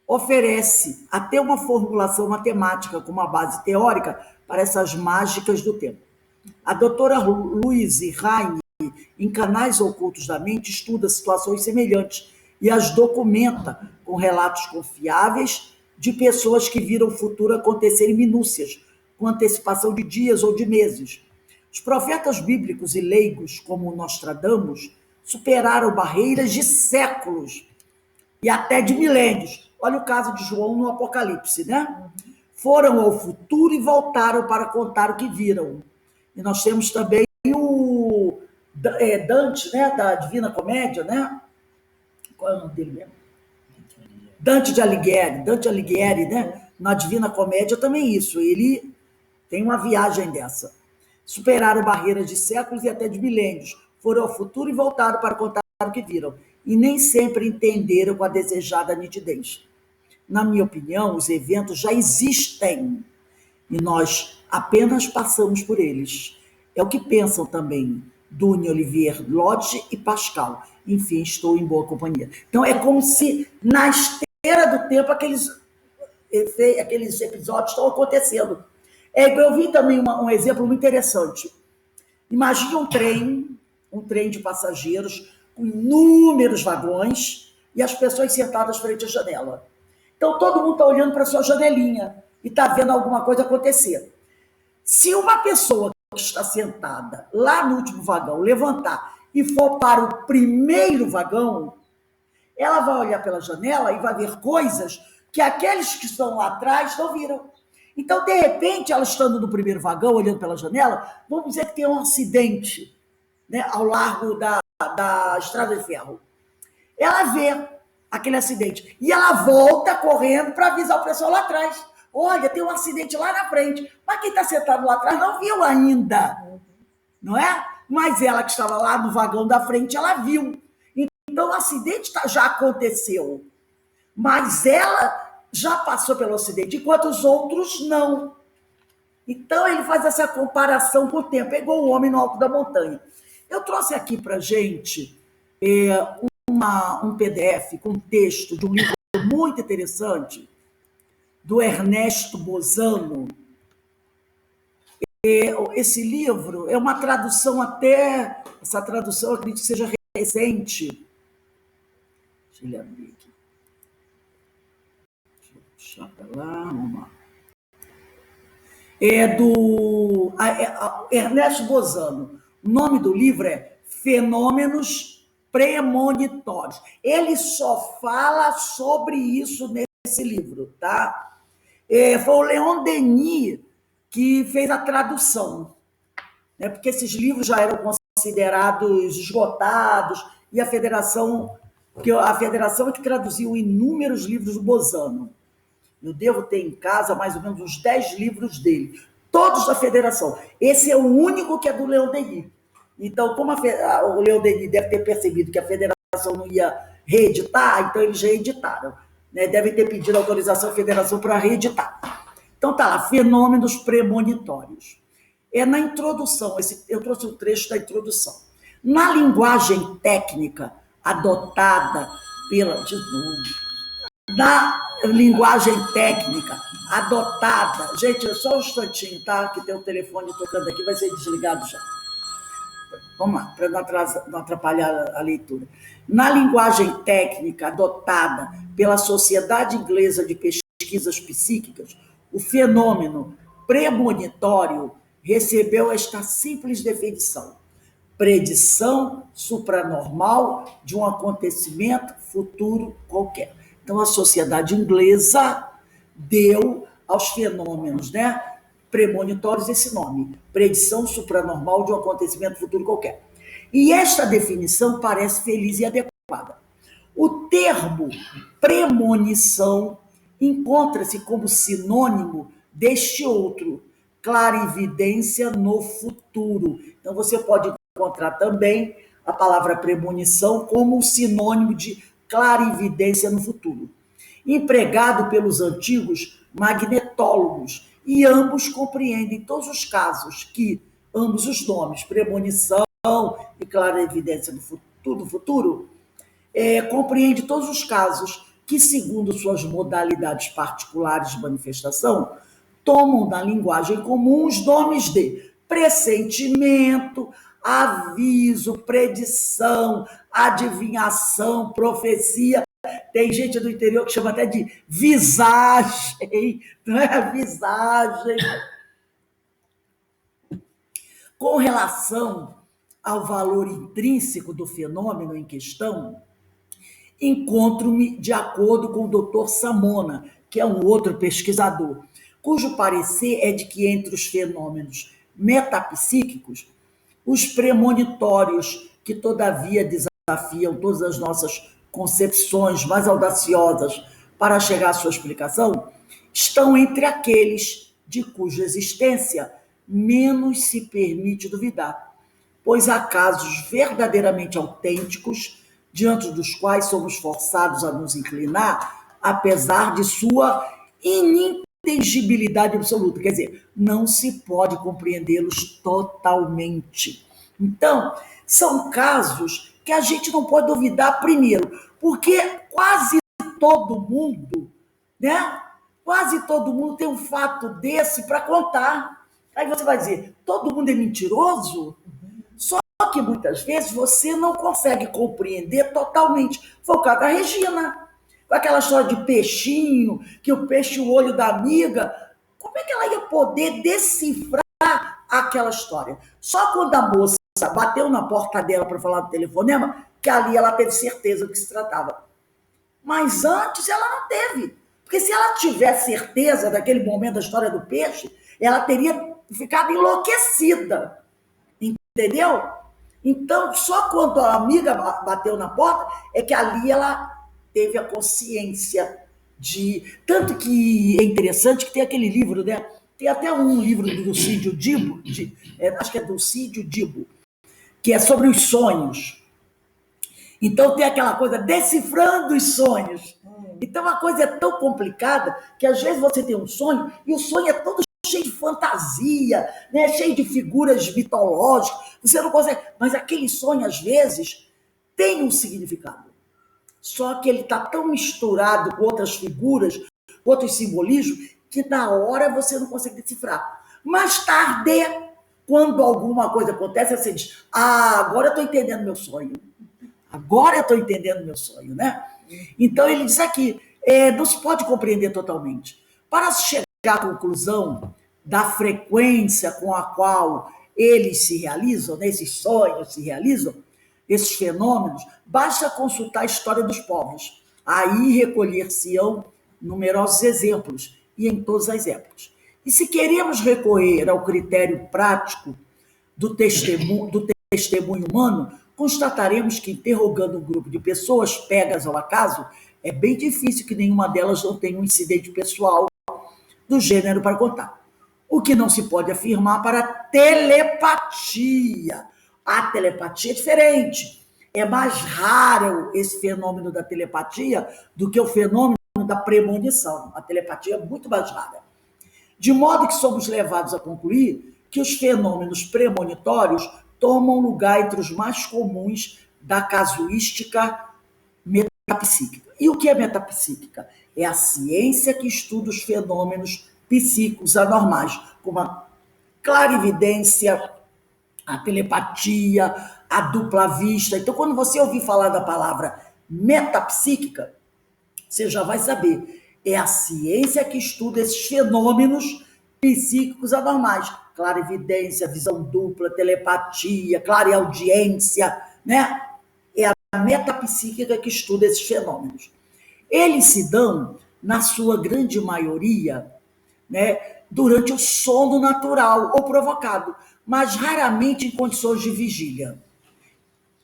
oferece até uma formulação matemática com uma base teórica para essas mágicas do tempo. A doutora Louise Raine, em Canais Ocultos da Mente, estuda situações semelhantes e as documenta com relatos confiáveis de pessoas que viram o futuro acontecer em minúcias, com antecipação de dias ou de meses. Os profetas bíblicos e leigos, como Nostradamus, superaram barreiras de séculos e até de milênios. Olha o caso de João no Apocalipse, né? Foram ao futuro e voltaram para contar o que viram. E nós temos também o Dante, né, da Divina Comédia, né? Qual é o nome dele mesmo? Dante Alighieri, né? Na Divina Comédia também isso. Ele tem uma viagem dessa. Superaram barreiras de séculos e até de milênios. Foram ao futuro e voltaram para contar o que viram. E nem sempre entenderam com a desejada nitidez. Na minha opinião, os eventos já existem e nós apenas passamos por eles. É o que pensam também Dunne, Olivier, Lodge e Pascal. Enfim, estou em boa companhia. Então, é como se na esteira do tempo aqueles episódios estão acontecendo. Eu vi também um exemplo muito interessante. Imagina um trem de passageiros com inúmeros vagões e as pessoas sentadas frente à janela. Então, todo mundo está olhando para a sua janelinha e está vendo alguma coisa acontecer. Se uma pessoa que está sentada lá no último vagão levantar e for para o primeiro vagão, ela vai olhar pela janela e vai ver coisas que aqueles que estão lá atrás não viram. Então, de repente, ela estando no primeiro vagão, olhando pela janela, vamos dizer que tem um acidente, né, ao largo da estrada de ferro. Ela vê aquele acidente e ela volta correndo para avisar o pessoal lá atrás. olha, tem um acidente lá na frente, mas quem está sentado lá atrás não viu ainda, não é? Mas ela que estava lá no vagão da frente, ela viu. Então o acidente já aconteceu, mas ela já passou pelo acidente, enquanto os outros não. Então ele faz essa comparação por tempo, é igual o homem no alto da montanha. Eu trouxe aqui para a gente um PDF com texto de um livro muito interessante do Ernesto Bozano. Esse livro é uma tradução até, essa tradução eu acredito que seja recente. Deixa eu abrir aqui. Deixa eu puxar para lá, vamos lá. É do Ernesto Bozano. O nome do livro é Fenômenos Premonitórios. Ele só fala sobre isso nesse livro, tá? Foi o Leon Denis que fez a tradução, né? Porque esses livros já eram considerados esgotados e a federação é que traduziu inúmeros livros do Bozano. Eu devo ter em casa mais ou menos uns 10 livros dele, todos da federação. Esse é o único que é do Leon Denis. Então, como o Leon Denis deve ter percebido que a federação não ia reeditar, então eles reeditaram. Né? Devem ter pedido autorização à federação para reeditar. Então, tá lá, fenômenos premonitórios. Na introdução, eu trouxe um trecho da introdução. Na linguagem técnica adotada pela... De novo. Na linguagem técnica adotada. Gente, só um instantinho, tá? Que tem o telefone tocando aqui, vai ser desligado já. Vamos lá, para não atrapalhar a leitura. Na linguagem técnica adotada pela Sociedade Inglesa de Pesquisas Psíquicas, o fenômeno premonitório recebeu esta simples definição: predição supranormal de um acontecimento futuro qualquer. Então, a sociedade inglesa deu aos fenômenos, né, premonitórios esse nome: predição supranormal de um acontecimento futuro qualquer. E esta definição parece feliz e adequada. O termo premonição encontra-se como sinônimo deste outro, clarividência no futuro. Então, você pode encontrar também a palavra premonição como um sinônimo de clarividência no futuro, empregado pelos antigos magnetólogos, e ambos compreendem todos os casos que ambos os nomes, premonição e clarividência do futuro, compreende todos os casos que, segundo suas modalidades particulares de manifestação, tomam na linguagem comum os nomes de pressentimento, aviso, predição, adivinhação, profecia. Tem gente do interior que chama até de visagem, não é? Visagem. Com relação ao valor intrínseco do fenômeno em questão, encontro-me de acordo com o Dr. Samona, que é um outro pesquisador, cujo parecer é de que entre os fenômenos metapsíquicos, os premonitórios, que todavia desafiam todas as nossas concepções mais audaciosas para chegar à sua explicação, estão entre aqueles de cuja existência menos se permite duvidar, pois há casos verdadeiramente autênticos diante dos quais somos forçados a nos inclinar, apesar de sua inintengibilidade absoluta. Quer dizer, não se pode compreendê-los totalmente. Então, são casos que a gente não pode duvidar, primeiro, porque quase todo mundo, né? Quase todo mundo tem um fato desse para contar. Aí você vai dizer, todo mundo é mentiroso? Só que muitas vezes você não consegue compreender totalmente. Foi o caso da Regina, com aquela história de peixinho, que o peixe, o olho da amiga. Como é que ela ia poder decifrar aquela história? Só quando a moça bateu na porta dela para falar do telefonema, que ali ela teve certeza do que se tratava. Mas antes ela não teve. Porque se ela tivesse certeza daquele momento da história do peixe, ela teria ficado enlouquecida. Entendeu? Então, só quando a amiga bateu na porta, é que ali ela teve a consciência Tanto que é interessante que tem aquele livro, né? Tem até um livro do Dulcídio Dibo, acho que é Dulcídio Dibo, que é sobre os sonhos. Então tem aquela coisa, decifrando os sonhos. Então a coisa é tão complicada que às vezes você tem um sonho e o sonho é todo cheio de fantasia, né? Cheio de figuras mitológicas. Você não consegue. Mas aquele sonho, às vezes, tem um significado. Só que ele está tão misturado com outras figuras, outros simbolismos, que na hora você não consegue decifrar. Mais tarde, quando alguma coisa acontece, você diz: ah, agora eu estou entendendo meu sonho. Agora eu estou entendendo meu sonho, né? Então ele diz aqui, não se pode compreender totalmente. Para se chegar à conclusão da frequência com a qual eles se realizam, né, esses sonhos se realizam, esses fenômenos, basta consultar a história dos povos. Aí recolher-se-ão numerosos exemplos, e em todas as épocas. E se queremos recorrer ao critério prático do testemunho humano, constataremos que, interrogando um grupo de pessoas pegas ao acaso, é bem difícil que nenhuma delas não tenha um incidente pessoal do gênero para contar. O que não se pode afirmar para a telepatia. A telepatia é diferente. É mais raro esse fenômeno da telepatia do que o fenômeno da premonição. A telepatia é muito mais rara. De modo que somos levados a concluir que os fenômenos premonitórios tomam lugar entre os mais comuns da casuística metapsíquica. E o que é metapsíquica? É a ciência que estuda os fenômenos psíquicos anormais, como a clarividência, a telepatia, a dupla vista. Então, quando você ouvir falar da palavra metapsíquica, você já vai saber. É a ciência que estuda esses fenômenos psíquicos anormais. Clarividência, visão dupla, telepatia, clareaudiência, né? É a metapsíquica que estuda esses fenômenos. Eles se dão, na sua grande maioria, né, durante o sono natural ou provocado, mas raramente em condições de vigília.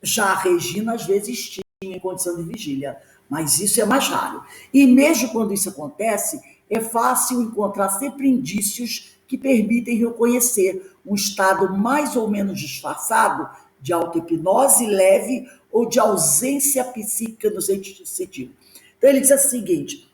Já a Regina, às vezes, tinha em condição de vigília, mas isso é mais raro. E mesmo quando isso acontece, é fácil encontrar sempre indícios que permitem reconhecer um estado mais ou menos disfarçado de auto-hipnose leve ou de ausência psíquica no sentido. Então ele diz o seguinte,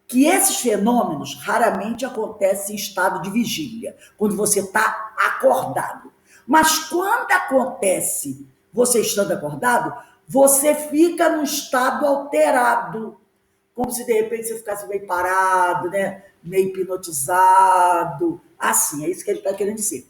que esses fenômenos raramente acontecem em estado de vigília, quando você está acordado. Mas quando acontece você estando acordado, você fica num estado alterado, como se de repente você ficasse meio parado, né? Meio hipnotizado, assim, é isso que ele está querendo dizer.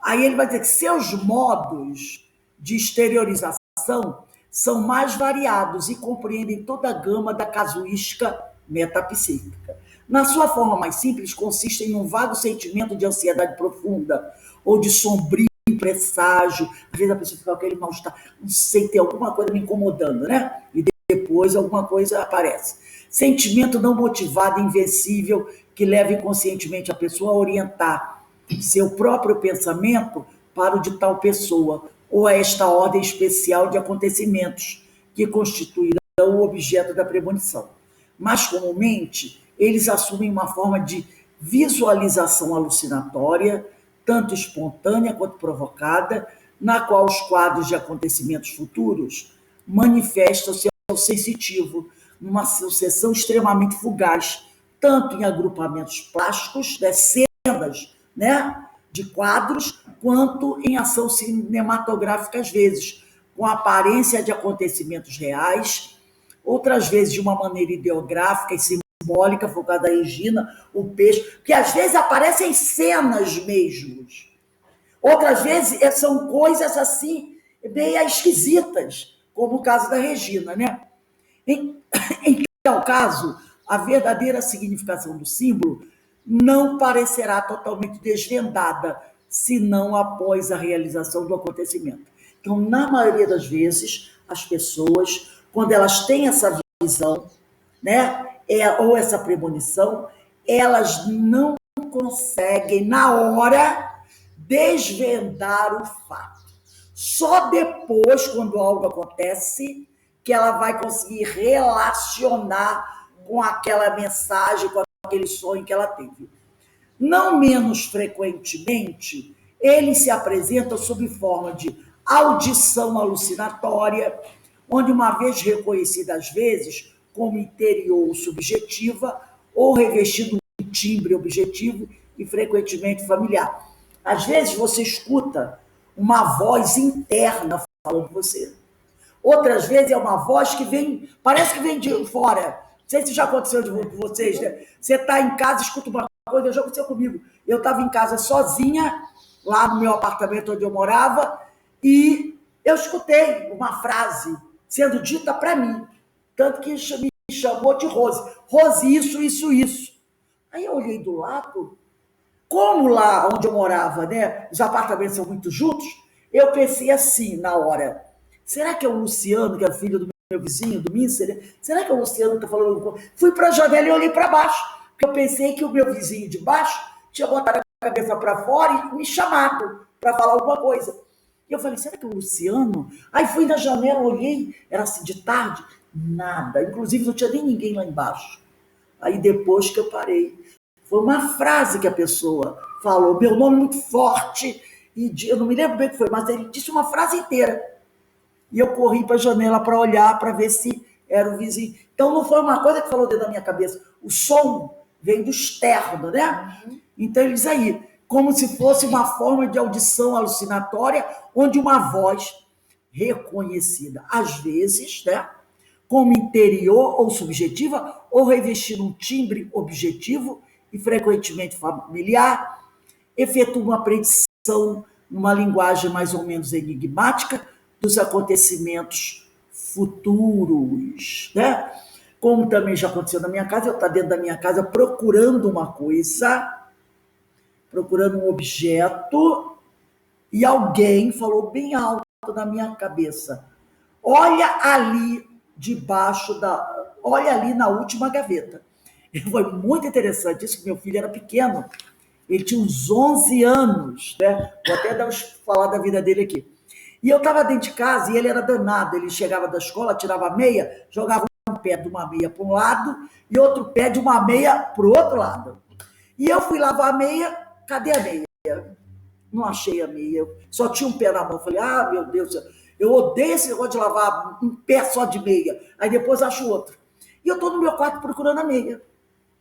Aí ele vai dizer que seus modos de exteriorização são mais variados e compreendem toda a gama da casuística metapsíquica. Na sua forma mais simples, consistem num vago sentimento de ansiedade profunda ou de sombrio presságio. Às vezes a pessoa fica com aquele mal-estar, não sei, tem alguma coisa me incomodando, né? E depois alguma coisa aparece. Sentimento não motivado, invencível, que leva inconscientemente a pessoa a orientar seu próprio pensamento para o de tal pessoa, ou a esta ordem especial de acontecimentos que constituirão o objeto da premonição. Mais comumente, eles assumem uma forma de visualização alucinatória, tanto espontânea quanto provocada, na qual os quadros de acontecimentos futuros manifestam-se ao sensitivo, numa sucessão extremamente fugaz, tanto em agrupamentos plásticos, né, cenas, né, de quadros, quanto em ação cinematográfica, às vezes, com a aparência de acontecimentos reais, outras vezes de uma maneira ideográfica e simbólica, focada a Regina, o peixe, que às vezes aparecem cenas mesmo. Outras vezes são coisas assim, meio esquisitas, como o caso da Regina, né? Em tal caso, a verdadeira significação do símbolo não parecerá totalmente desvendada, senão após a realização do acontecimento. Então, na maioria das vezes, as pessoas, quando elas têm essa visão, né, ou essa premonição, elas não conseguem, na hora, desvendar o fato. Só depois, quando algo acontece, que ela vai conseguir relacionar com aquela mensagem, com aquele sonho que ela teve. Não menos frequentemente, ele se apresenta sob forma de audição alucinatória, onde, uma vez reconhecida às vezes como interior ou subjetiva, ou revestido um timbre objetivo e frequentemente familiar. Às vezes você escuta uma voz interna falando com você. Outras vezes é uma voz que vem, parece que vem de fora. Não sei se já aconteceu com vocês, né? Você está em casa, escuta uma coisa, já aconteceu comigo. Eu estava em casa sozinha, lá no meu apartamento onde eu morava, e eu escutei uma frase sendo dita para mim, tanto que me chamou de Rose. Rose, isso. Aí eu olhei do lado, como lá onde eu morava, né, os apartamentos são muito juntos, eu pensei assim na hora, será que é o Luciano, que é o filho do meu vizinho, do Mícer? Será que é o Luciano que está falando? Fui para a janela e olhei para baixo, porque eu pensei que o meu vizinho de baixo tinha botado a cabeça para fora e me chamado para falar alguma coisa. E eu falei, será que é o Luciano? Aí fui na janela, olhei, era assim de tarde, nada, inclusive não tinha nem ninguém lá embaixo. Aí depois que eu parei, foi uma frase que a pessoa falou, meu nome muito forte, e eu não me lembro bem o que foi, mas ele disse uma frase inteira. E eu corri para a janela para olhar, para ver se era o vizinho. Então não foi uma coisa que falou dentro da minha cabeça. O som veio do externo, né? Então ele diz aí, como se fosse uma forma de audição alucinatória, onde uma voz reconhecida, às vezes, né, como interior ou subjetiva, ou revestindo um timbre objetivo e frequentemente familiar, efetua uma predição numa linguagem mais ou menos enigmática dos acontecimentos futuros, né? Como também já aconteceu na minha casa, eu estou dentro da minha casa procurando uma coisa, procurando um objeto, e alguém falou bem alto na minha cabeça, olha ali debaixo da... olha ali na última gaveta. E foi muito interessante isso, que meu filho era pequeno, ele tinha uns 11 anos, né? Vou até falar da vida dele aqui. E eu estava dentro de casa e ele era danado, ele chegava da escola, tirava a meia, jogava um pé de uma meia para um lado e outro pé de uma meia para o outro lado. E eu fui lavar a meia, cadê a meia? Não achei a meia, só tinha um pé na mão. Falei, meu Deus, eu odeio esse negócio de lavar um pé só de meia. Aí depois acho outro. E eu estou no meu quarto procurando a meia.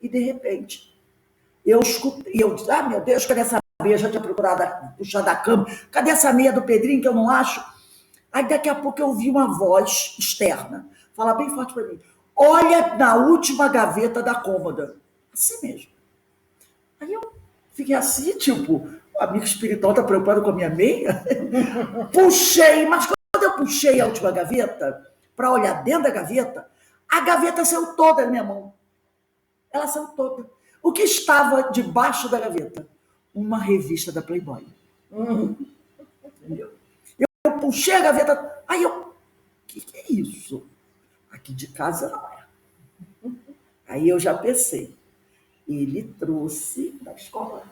E de repente, eu escutei, eu disse, meu Deus, cadê essa meia? Eu já tinha procurado puxar da cama. Cadê essa meia do Pedrinho que eu não acho? Aí daqui a pouco eu ouvi uma voz externa, falar bem forte para mim, olha na última gaveta da cômoda. Assim mesmo. Aí eu fiquei assim, tipo, o amigo espiritual está preocupado com a minha meia? Puxei, mas quando eu puxei a última gaveta, para olhar dentro da gaveta, a gaveta saiu toda na minha mão. Ela saiu toda. O que estava debaixo da gaveta? Uma revista da Playboy. Entendeu? Eu puxei a gaveta, aí eu, o que é isso? Aqui de casa não é. Aí eu já pensei, ele trouxe da escola.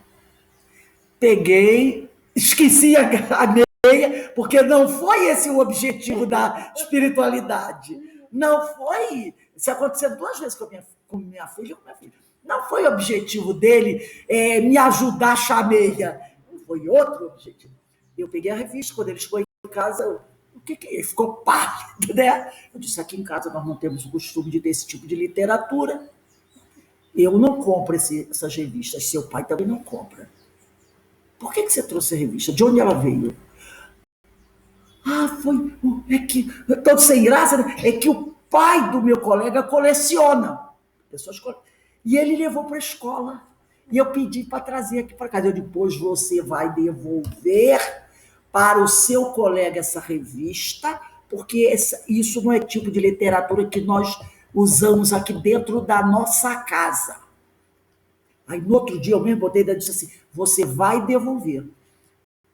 Peguei, esqueci a meia, porque não foi esse o objetivo da espiritualidade. Não foi. Isso aconteceu 2 vezes com minha filha e com minha filha. Não foi o objetivo dele me ajudar a achar a meia. Foi outro objetivo. Eu peguei a revista, quando ele chegou em casa, o que é? Ele ficou pálido, né? Eu disse, aqui em casa nós não temos o costume de ter esse tipo de literatura. Eu não compro essas revistas, seu pai também não compra. Por que você trouxe a revista? De onde ela veio? Foi. É que. Todo sem graça, né? É que o pai do meu colega coleciona. E ele levou para a escola. E eu pedi para trazer aqui para casa. Depois você vai devolver para o seu colega essa revista, porque isso não é tipo de literatura que nós usamos aqui dentro da nossa casa. Aí no outro dia eu mesmo botei e disse assim, você vai devolver.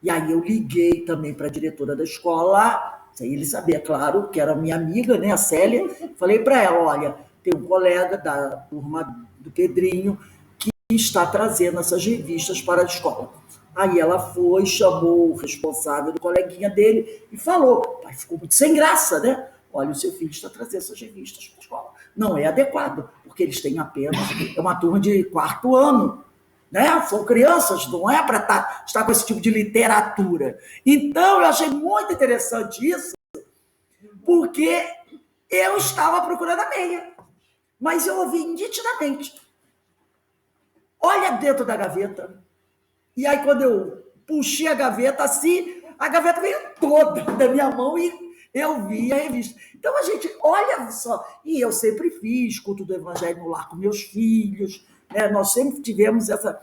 E aí eu liguei também para a diretora da escola, sem ele saber, claro, que era minha amiga, né, a Célia. Falei para ela, olha, tem um colega da turma do Pedrinho que está trazendo essas revistas para a escola. Aí ela foi, chamou o responsável do coleguinha dele e falou. Pai ficou muito sem graça, né? olha, o seu filho está trazendo essas revistas para a escola. Não é adequado, porque eles têm apenas, é uma turma de 4º ano, né? São crianças, não é para estar com esse tipo de literatura. Então, eu achei muito interessante isso, porque eu estava procurando a meia, mas eu ouvi nitidamente. Olha dentro da gaveta. E aí, quando eu puxei a gaveta assim, a gaveta veio toda da minha mão e eu vi a revista. Então, a gente, olha só, e eu sempre fiz culto do Evangelho no lar com meus filhos, né? Nós sempre tivemos essa...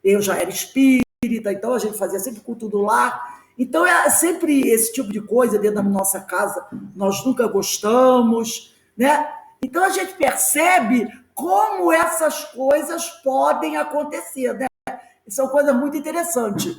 Eu já era espírita, então a gente fazia sempre culto do lar. Então, é sempre esse tipo de coisa dentro da nossa casa, nós nunca gostamos, né? Então, a gente percebe como essas coisas podem acontecer, né? São coisas muito interessantes.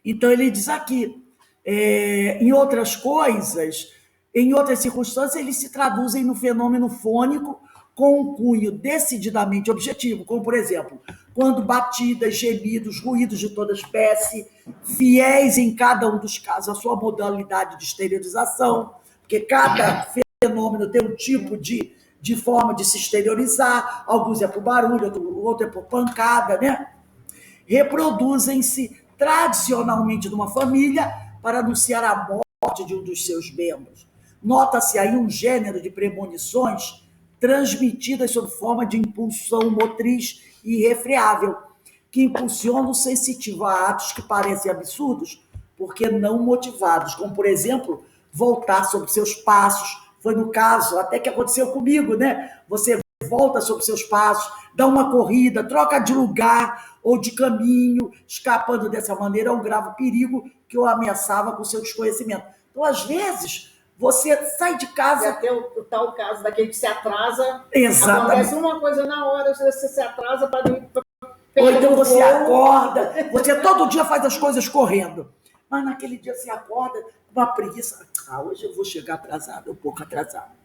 Então, ele diz aqui, em outras coisas, em outras circunstâncias, eles se traduzem no fenômeno fônico com um cunho decididamente objetivo, como, por exemplo, quando batidas, gemidos, ruídos de toda espécie, fiéis em cada um dos casos à sua modalidade de exteriorização, porque cada fenômeno tem um tipo de forma de se exteriorizar, alguns é por barulho, outro é por pancada, né? Reproduzem-se tradicionalmente numa família para anunciar a morte de um dos seus membros. Nota-se aí um gênero de premonições transmitidas sob forma de impulsão motriz irrefreável, que impulsiona o sensitivo a atos que parecem absurdos, porque não motivados, como, por exemplo, voltar sobre seus passos. Foi no caso, até que aconteceu comigo, né? Você volta sobre seus passos, dá uma corrida, troca de lugar ou de caminho, escapando dessa maneira a um grave perigo que o ameaçava com seu desconhecimento. Então, às vezes, você sai de casa... E até o tal caso daquele que se atrasa. Exatamente. Acontece uma coisa na hora, você se atrasa para... Ou então você acorda, você todo dia faz as coisas correndo. Mas naquele dia você acorda com uma preguiça. Hoje eu vou chegar atrasado, um pouco atrasado.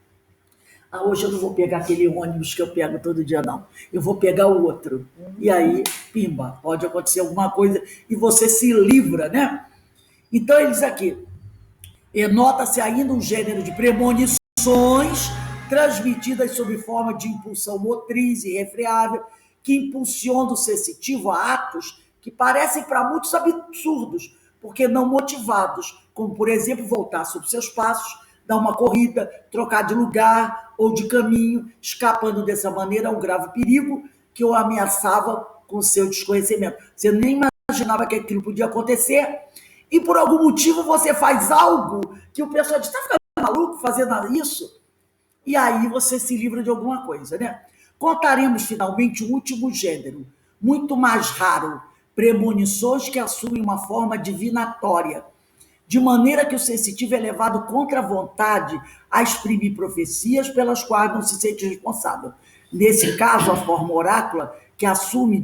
Hoje eu não vou pegar aquele ônibus que eu pego todo dia, não. Eu vou pegar o outro. E aí, pimba, pode acontecer alguma coisa e você se livra, né? Então, eles aqui, nota-se ainda um gênero de premonições transmitidas sob forma de impulsão motriz irrefreável, que impulsiona o sensitivo a atos que parecem para muitos absurdos, porque não motivados, como, por exemplo, voltar sobre seus passos, dar uma corrida, trocar de lugar ou de caminho, escapando dessa maneira a um grave perigo que o ameaçava com seu desconhecimento. Você nem imaginava que aquilo podia acontecer e por algum motivo você faz algo que o pessoal diz, está ficando maluco fazendo isso? E aí você se livra de alguma coisa, né? Contaremos finalmente o último gênero, muito mais raro, premonições que assumem uma forma divinatória, de maneira que o sensitivo é levado contra a vontade a exprimir profecias pelas quais não se sente responsável. Nesse caso, a forma orácula, que assumem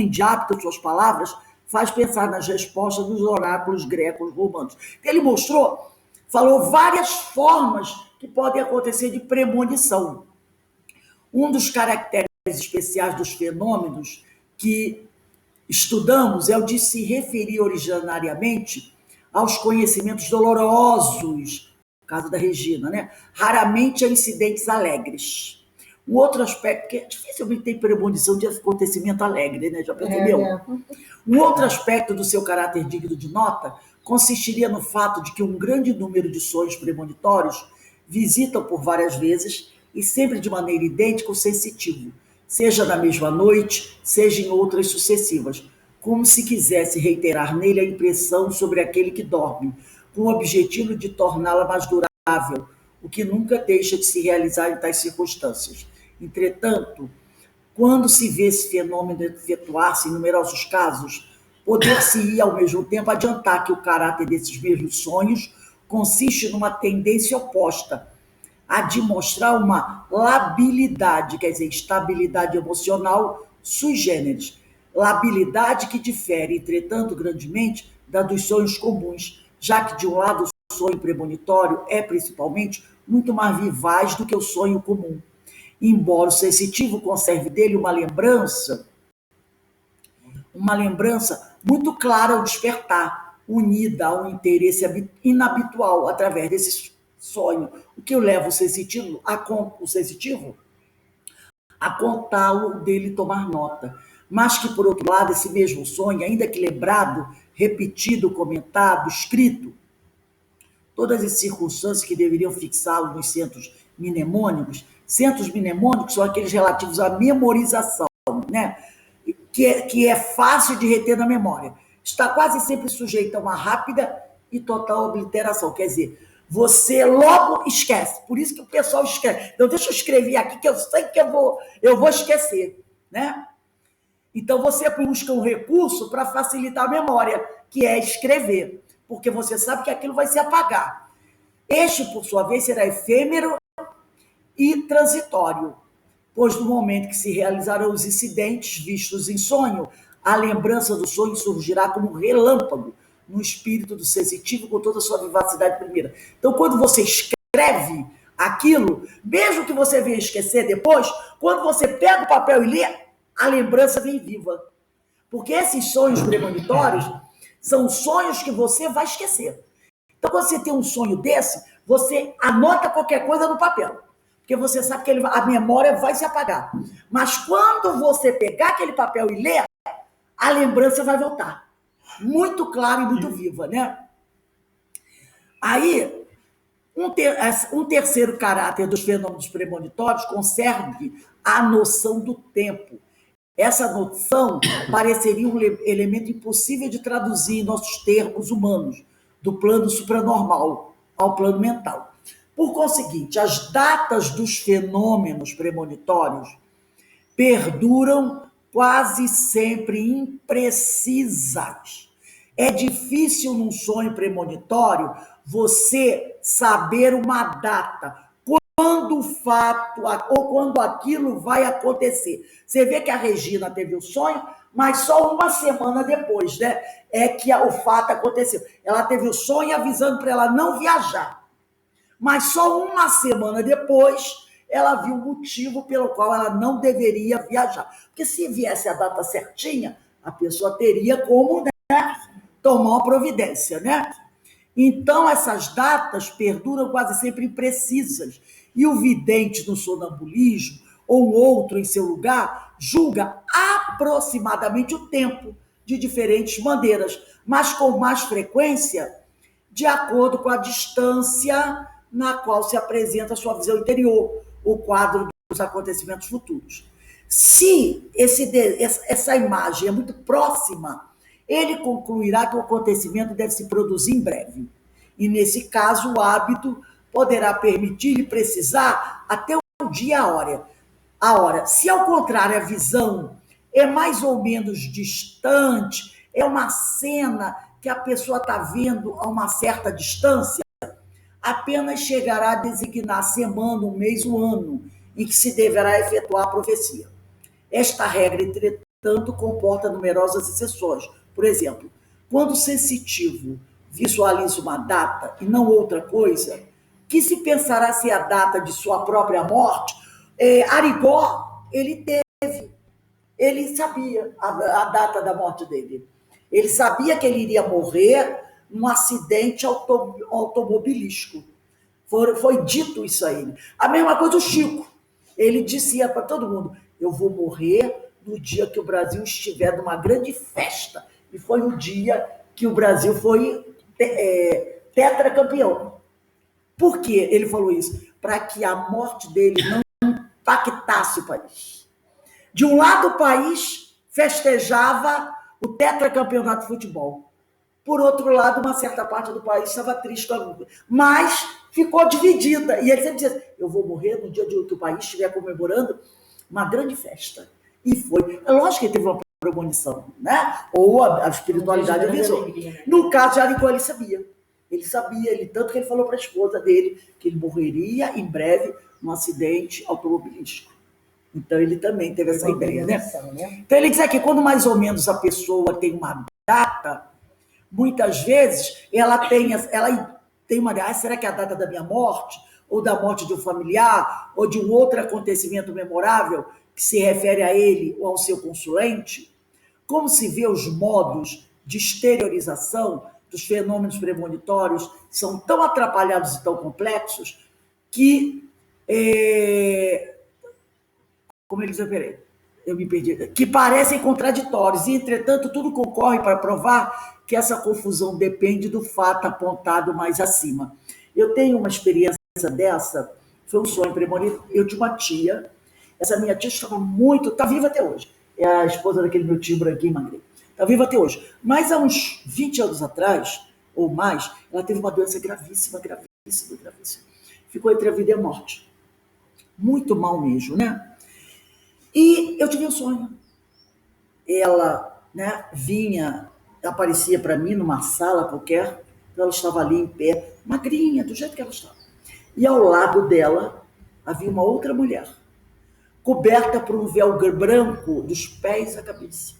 de hábito suas palavras, faz pensar nas respostas dos oráculos grecos romanos. Ele mostrou, falou várias formas que podem acontecer de premonição. Um dos caracteres especiais dos fenômenos que estudamos é o de se referir originariamente aos conhecimentos dolorosos, no caso da Regina, né? Raramente a incidentes alegres. Um outro aspecto, que dificilmente tem premonição de acontecimento alegre, né? Já percebeu? Um outro aspecto do seu caráter digno de nota consistiria no fato de que um grande número de sonhos premonitórios visitam por várias vezes e sempre de maneira idêntica o sensitivo, seja na mesma noite, seja em outras sucessivas, como se quisesse reiterar nele a impressão sobre aquele que dorme, com o objetivo de torná-la mais durável, o que nunca deixa de se realizar em tais circunstâncias. Entretanto, quando se vê esse fenômeno efetuar-se em numerosos casos, poder-se-ia ao mesmo tempo adiantar que o caráter desses mesmos sonhos consiste numa tendência oposta, a de mostrar uma labilidade, quer dizer, estabilidade emocional sui generis. Labilidade que difere, entretanto, grandemente da dos sonhos comuns, já que, de um lado, o sonho premonitório é, principalmente, muito mais vivaz do que o sonho comum. Embora o sensitivo conserve dele uma lembrança muito clara ao despertar, unida a um interesse inabitual através desses sonho, o que leva o sensitivo a contá-lo dele tomar nota. Mas que, por outro lado, esse mesmo sonho, ainda que lembrado, repetido, comentado, escrito, todas as circunstâncias que deveriam fixá-lo nos centros mnemônicos são aqueles relativos à memorização, né? Que é fácil de reter na memória. Está quase sempre sujeito a uma rápida e total obliteração. Quer dizer, você logo esquece. Por isso que o pessoal esquece. Então, deixa eu escrever aqui, que eu sei que eu vou esquecer, né? Então, você busca um recurso para facilitar a memória, que é escrever, porque você sabe que aquilo vai se apagar. Este, por sua vez, será efêmero e transitório, pois no momento que se realizarão os incidentes vistos em sonho, a lembrança do sonho surgirá como um relâmpago no espírito do sensitivo com toda a sua vivacidade primeira. Então, quando você escreve aquilo, mesmo que você venha esquecer depois, quando você pega o papel e lê, a lembrança vem viva. Porque esses sonhos premonitórios são sonhos que você vai esquecer. Então, quando você tem um sonho desse, você anota qualquer coisa no papel. Porque você sabe que a memória vai se apagar. Mas quando você pegar aquele papel e ler, a lembrança vai voltar. Muito clara e muito viva, né? Aí, um terceiro caráter dos fenômenos premonitórios concerne a noção do tempo. Essa noção pareceria um elemento impossível de traduzir em nossos termos humanos, do plano supranormal ao plano mental. Por conseguinte, as datas dos fenômenos premonitórios perduram quase sempre imprecisas. É difícil num sonho premonitório você saber uma data, quando o fato ou quando aquilo vai acontecer. Você vê que a Regina teve o sonho, mas só uma semana depois, né? É que o fato aconteceu. Ela teve o sonho avisando para ela não viajar. Mas só uma semana depois, ela viu o motivo pelo qual ela não deveria viajar. Porque se viesse a data certinha, a pessoa teria como, né, tomar uma providência, né? Então, essas datas perduram quase sempre imprecisas. E o vidente no sonambulismo, ou um outro em seu lugar, julga aproximadamente o tempo de diferentes maneiras, mas com mais frequência, de acordo com a distância na qual se apresenta a sua visão interior, o quadro dos acontecimentos futuros. Se essa imagem é muito próxima, ele concluirá que o acontecimento deve se produzir em breve. E, nesse caso, o hábito poderá permitir-lhe precisar até o dia a hora. Se, ao contrário, a visão é mais ou menos distante, é uma cena que a pessoa está vendo a uma certa distância, apenas chegará a designar a semana, o mês, o ano em que se deverá efetuar a profecia. Esta regra, entretanto, comporta numerosas exceções. Por exemplo, quando o sensitivo visualiza uma data e não outra coisa, que se pensará se a data de sua própria morte, Arigó, ele sabia a data da morte dele. Ele sabia que ele iria morrer num acidente automobilístico. Foi dito isso a ele. A mesma coisa do Chico. Ele dizia para todo mundo, eu vou morrer no dia que o Brasil estiver numa grande festa. E foi o dia que o Brasil foi tetracampeão. Por que ele falou isso? Para que a morte dele não impactasse o país. De um lado, o país festejava o tetracampeonato de futebol. Por outro lado, uma certa parte do país estava triste com a luta. Mas ficou dividida. E ele sempre dizia, eu vou morrer no dia que o país estiver comemorando uma grande festa. E foi. É lógico que ele teve uma premonição, né? Ou a espiritualidade avisou. No caso de Arigó, ele sabia. Tanto que ele falou para a esposa dele que ele morreria em breve num acidente automobilístico. Então, ele também teve essa ideia, né? Então, ele diz aqui, quando mais ou menos a pessoa tem uma data, muitas vezes ela tem uma... será que é a data da minha morte? Ou da morte de um familiar? Ou de um outro acontecimento memorável que se refere a ele ou ao seu consulente? Como se vê os modos de exteriorização dos fenômenos premonitórios são tão atrapalhados e tão complexos que, como ele diz, peraí, eu me perdi, que parecem contraditórios, e, entretanto, tudo concorre para provar que essa confusão depende do fato apontado mais acima. Eu tenho uma experiência dessa, foi um sonho premonitório. Eu tinha uma tia, essa minha tia estava muito, está viva até hoje, é a esposa daquele meu tio branquinho magrinho, está viva até hoje, mas há uns 20 anos atrás, ou mais, ela teve uma doença gravíssima, gravíssima, gravíssima. Ficou entre a vida e a morte. Muito mal mesmo, né? E eu tive um sonho. Ela, né, vinha, aparecia para mim numa sala qualquer, ela estava ali em pé, magrinha, do jeito que ela estava. E ao lado dela havia uma outra mulher, coberta por um véu branco dos pés à cabeça.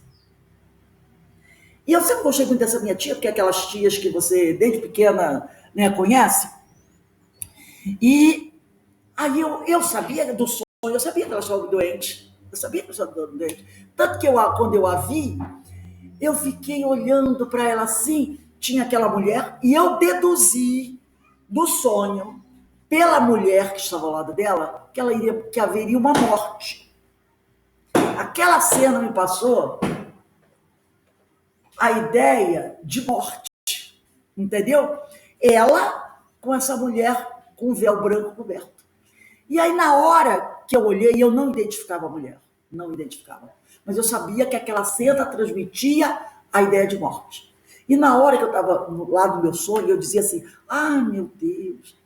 E eu sempre gostei muito dessa minha tia, porque é aquelas tias que você, desde pequena, né, conhece. E aí eu sabia do sonho, eu sabia que ela estava doente. Eu sabia que ela estava doente. Tanto que quando eu a vi, eu fiquei olhando para ela assim, tinha aquela mulher, e eu deduzi do sonho, pela mulher que estava ao lado dela, que haveria uma morte. Aquela cena me passou a ideia de morte, entendeu? Ela com essa mulher com um véu branco coberto. E aí, na hora que eu olhei, eu não identificava a mulher, não identificava. Mas eu sabia que aquela cena transmitia a ideia de morte. E na hora que eu estava lá do meu sonho, eu dizia assim, meu Deus,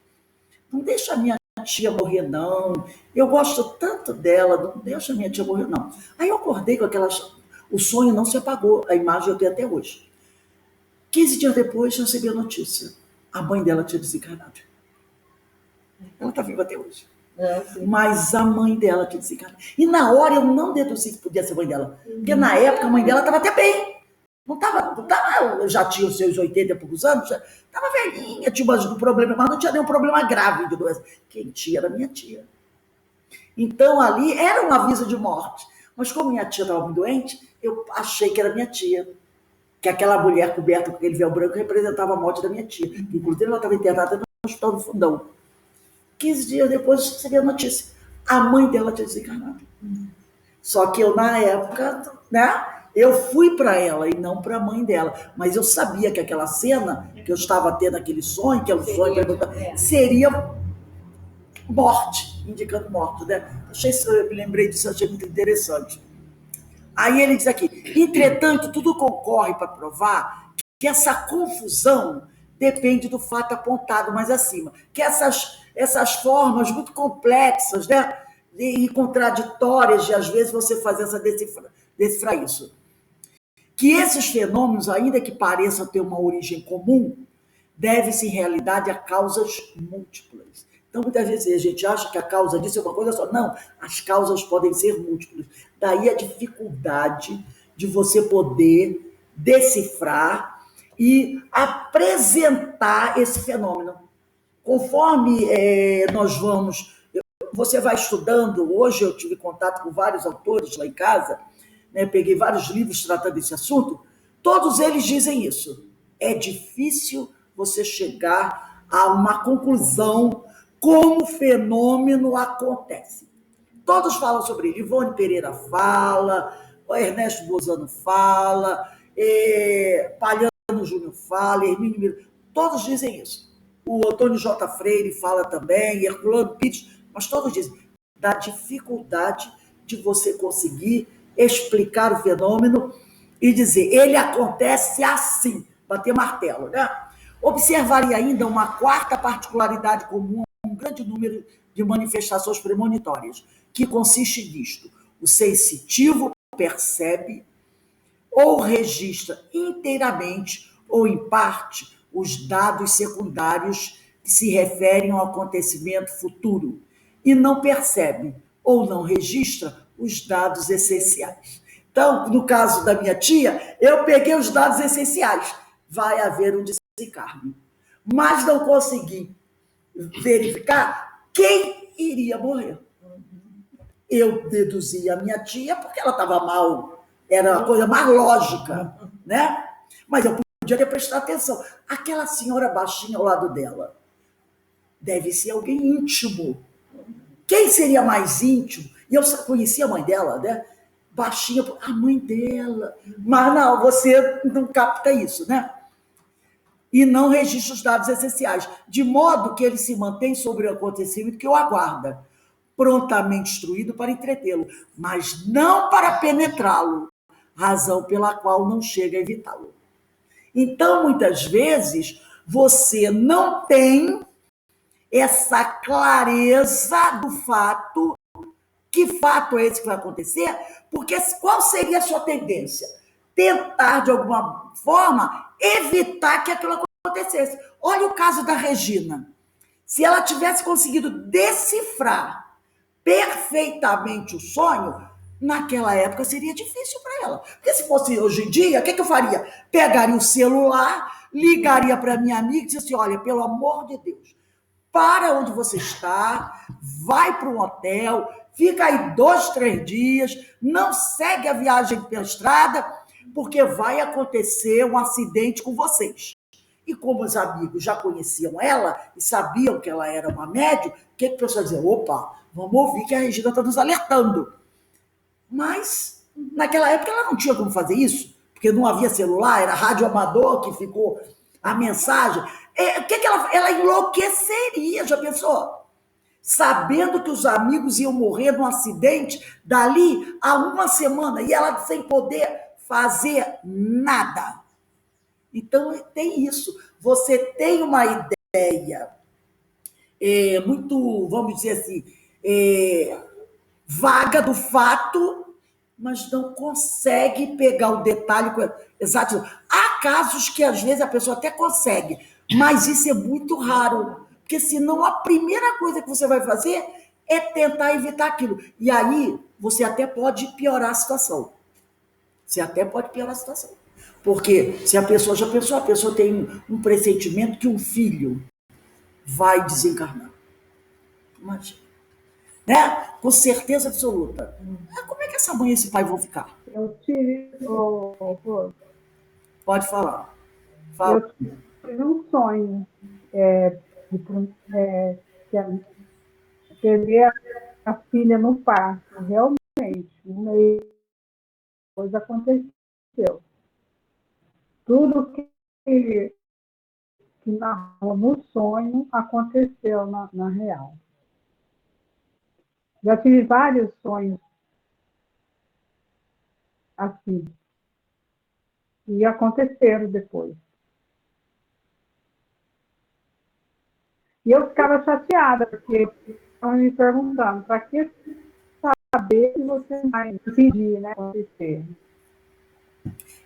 não deixa a minha tia morrer, não. Eu gosto tanto dela, não deixa a minha tia morrer, não. Aí eu acordei com aquelas... O sonho não se apagou, a imagem eu tenho até hoje. 15 dias depois, eu recebi a notícia. A mãe dela tinha desencarnado. Ela está viva até hoje. Mas a mãe dela tinha desencarnado. E na hora eu não deduzi que podia ser a mãe dela. Porque na época a mãe dela estava até bem. Não estava, já tinha os seus 80 e poucos anos, estava velhinha, tinha um problema, mas não tinha nenhum problema grave de doença. Quem tinha era minha tia. Então ali era um aviso de morte. Mas como minha tia estava muito doente, eu achei que era minha tia. Que aquela mulher coberta com aquele véu branco representava a morte da minha tia. Inclusive ela estava internada no hospital do Fundão. 15 dias depois eu recebi a notícia. A mãe dela tinha desencarnado. Só que eu, na época, né, eu fui para ela e não para a mãe dela. Mas eu sabia que aquela cena que eu estava tendo, aquele sonho, que é um sonho, seria morte, indicando morte, né? Eu me lembrei disso, achei muito interessante. Aí ele diz aqui, entretanto, tudo concorre para provar que essa confusão depende do fato apontado mais acima, que essas formas muito complexas, né, e contraditórias de, às vezes, você fazer essa decifrar isso. Que esses fenômenos, ainda que pareçam ter uma origem comum, devem-se, em realidade, a causas múltiplas. Então, muitas vezes a gente acha que a causa disso é uma coisa só. Não, as causas podem ser múltiplas. Daí a dificuldade de você poder decifrar e apresentar esse fenômeno. Conforme nós vamos... Você vai estudando. Hoje eu tive contato com vários autores lá em casa, né, peguei vários livros tratando desse assunto. Todos eles dizem isso. É difícil você chegar a uma conclusão como o fenômeno acontece. Todos falam sobre ele. Ivone Pereira fala, o Ernesto Bozano fala, Palhano Júnior fala, Hermínio Miro, todos dizem isso. O Antônio J. Freire fala também, Herculano Pires, mas todos dizem da dificuldade de você conseguir explicar o fenômeno e dizer, ele acontece assim, bater martelo, né? Observaria ainda uma quarta particularidade comum a um grande número de manifestações premonitórias, que consiste nisto: o sensitivo percebe ou registra inteiramente ou em parte os dados secundários que se referem ao acontecimento futuro e não percebe ou não registra os dados essenciais. Então, no caso da minha tia, eu peguei os dados essenciais. Vai haver um desencarne. Mas não consegui verificar quem iria morrer. Eu deduzi a minha tia porque ela estava mal. Era a coisa mais lógica, né? Mas eu podia ter prestado atenção. Aquela senhora baixinha ao lado dela deve ser alguém íntimo. Quem seria mais íntimo? E eu conhecia a mãe dela, né? Baixinha, a mãe dela. Mas não, você não capta isso, né? E não registra os dados essenciais, de modo que ele se mantém sobre o acontecimento que o aguarda, prontamente instruído para entretê-lo, mas não para penetrá-lo, razão pela qual não chega a evitá-lo. Então, muitas vezes, você não tem essa clareza do fato, que fato é esse que vai acontecer, porque qual seria a sua tendência? Tentar, de alguma forma, evitar que aquilo acontecesse. Olha o caso da Regina. Se ela tivesse conseguido decifrar perfeitamente o sonho, naquela época seria difícil para ela. Porque se fosse hoje em dia, o que eu faria? Pegaria o celular, ligaria para minha amiga e disse assim, olha, pelo amor de Deus, para onde você está, vai para um hotel, fica aí 2, 3 dias, não segue a viagem pela estrada, porque vai acontecer um acidente com vocês. E como os amigos já conheciam ela e sabiam que ela era uma médium, o que a pessoa dizia? Opa, vamos ouvir que a Regina está nos alertando. Mas, naquela época, ela não tinha como fazer isso, porque não havia celular, era rádio amador que ficou a mensagem. O que ela enlouqueceria, já pensou? Sabendo que os amigos iam morrer num acidente dali a uma semana e ela sem poder fazer nada. Então, tem isso. Você tem uma ideia muito, vamos dizer assim, vaga do fato, mas não consegue pegar o detalhe exato. Há casos que, às vezes, a pessoa até consegue, mas isso é muito raro, porque senão a primeira coisa que você vai fazer é tentar evitar aquilo. E aí, você até pode piorar a situação. Você até pode piorar a situação. Porque se a pessoa já pensou, a pessoa tem um pressentimento que um filho vai desencarnar. Imagina. Né? Com certeza absoluta. Como é que essa mãe e esse pai vão ficar? Eu tive. Pode falar. Fala. Eu tive um sonho de perder a filha no parto, realmente. Um mês depois aconteceu. Tudo que narrou no sonho aconteceu na real. Já tive vários sonhos assim. E aconteceram depois. E eu ficava chateada, porque estavam me perguntando, para que saber se você vai impedir, né, acontecer?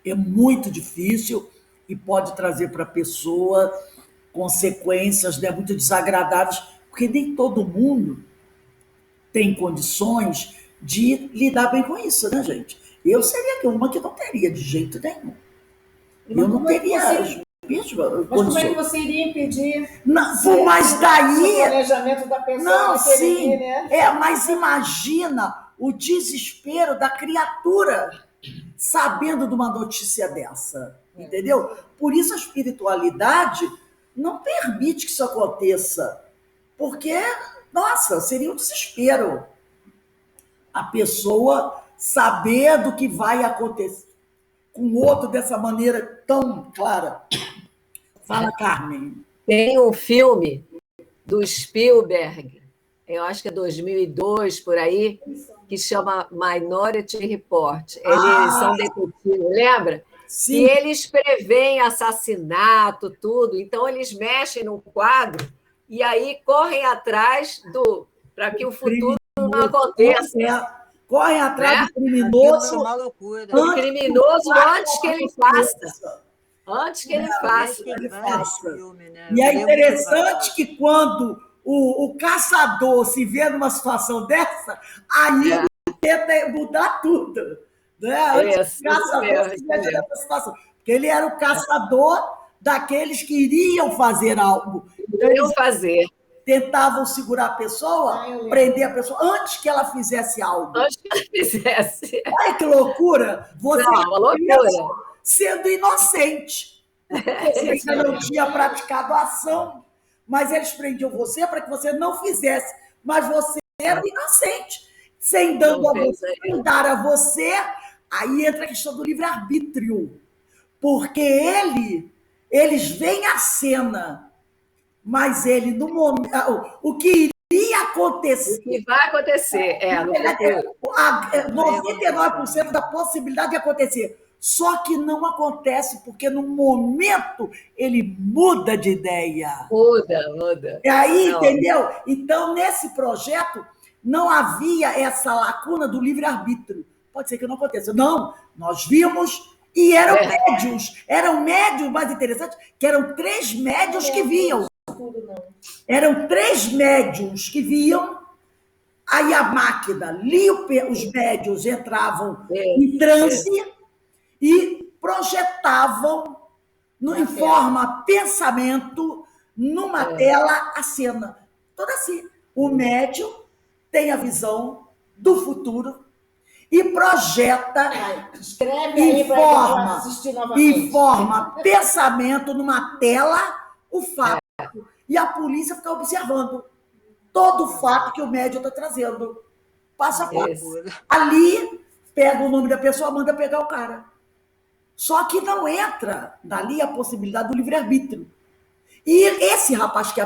É muito difícil e pode trazer para a pessoa consequências, né, muito desagradáveis, porque nem todo mundo tem condições de lidar bem com isso, né, gente? Eu seria uma que não teria de jeito nenhum. Eu não teria as mesmas Mas como é que você iria impedir? Não, mas daí... O planejamento da pessoa. Não, sim. Né? Mas imagina o desespero da criatura sabendo de uma notícia dessa, entendeu? Por isso a espiritualidade não permite que isso aconteça, porque, nossa, seria um desespero a pessoa saber do que vai acontecer com o outro dessa maneira tão clara. Fala, Carmen. Tem um filme do Spielberg, eu acho que é 2002, por aí, que chama Minority Report. Eles são detetives, lembra? Sim. E eles preveem assassinato, tudo. Então, eles mexem no quadro e aí correm atrás para que o futuro não aconteça. Correm atrás do criminoso. Uma loucura. Do criminoso antes que ele faça. Antes que ele faça. E é interessante que quando o caçador se vê numa situação dessa, aí ele tenta mudar tudo. Né? Antes o caçador se vê nessa situação. Porque ele era o caçador daqueles que iriam fazer algo. Iriam fazer. Tentavam segurar a pessoa, prender a pessoa, antes que ela fizesse algo. Antes que ela fizesse. Olha que loucura! Você loucura. Sendo inocente. Você ainda não tinha praticado a ação, mas eles prendiam você para que você não fizesse. Mas você era inocente. Sem dando Não a fez você, ainda. sem dar a você, aí entra a questão do livre-arbítrio. Porque eles veem a cena, mas ele, no momento, o que iria acontecer, O que vai acontecer no futuro. 99% da possibilidade de acontecer. Só que não acontece, porque no momento ele muda de ideia. Muda, muda. E aí, Não, entendeu? Então, nesse projeto, não havia essa lacuna do livre-arbítrio. Pode ser que não aconteça. Não, nós vimos e eram médios mais interessantes, que eram 3 médios que viam. Eram 3 médios que viam, aí a máquina lia, os médios entravam em transe e projetavam em forma pensamento numa tela a cena. Toda assim. O médium tem a visão do futuro e projeta Escreve aí para eu assistir novamente. informa pensamento numa tela o fato. E a polícia fica observando todo o fato que o médium está trazendo. Passo a passo. Ali, pega o nome da pessoa, manda pegar o cara. Só que não entra dali a possibilidade do livre-arbítrio. E esse rapaz que ia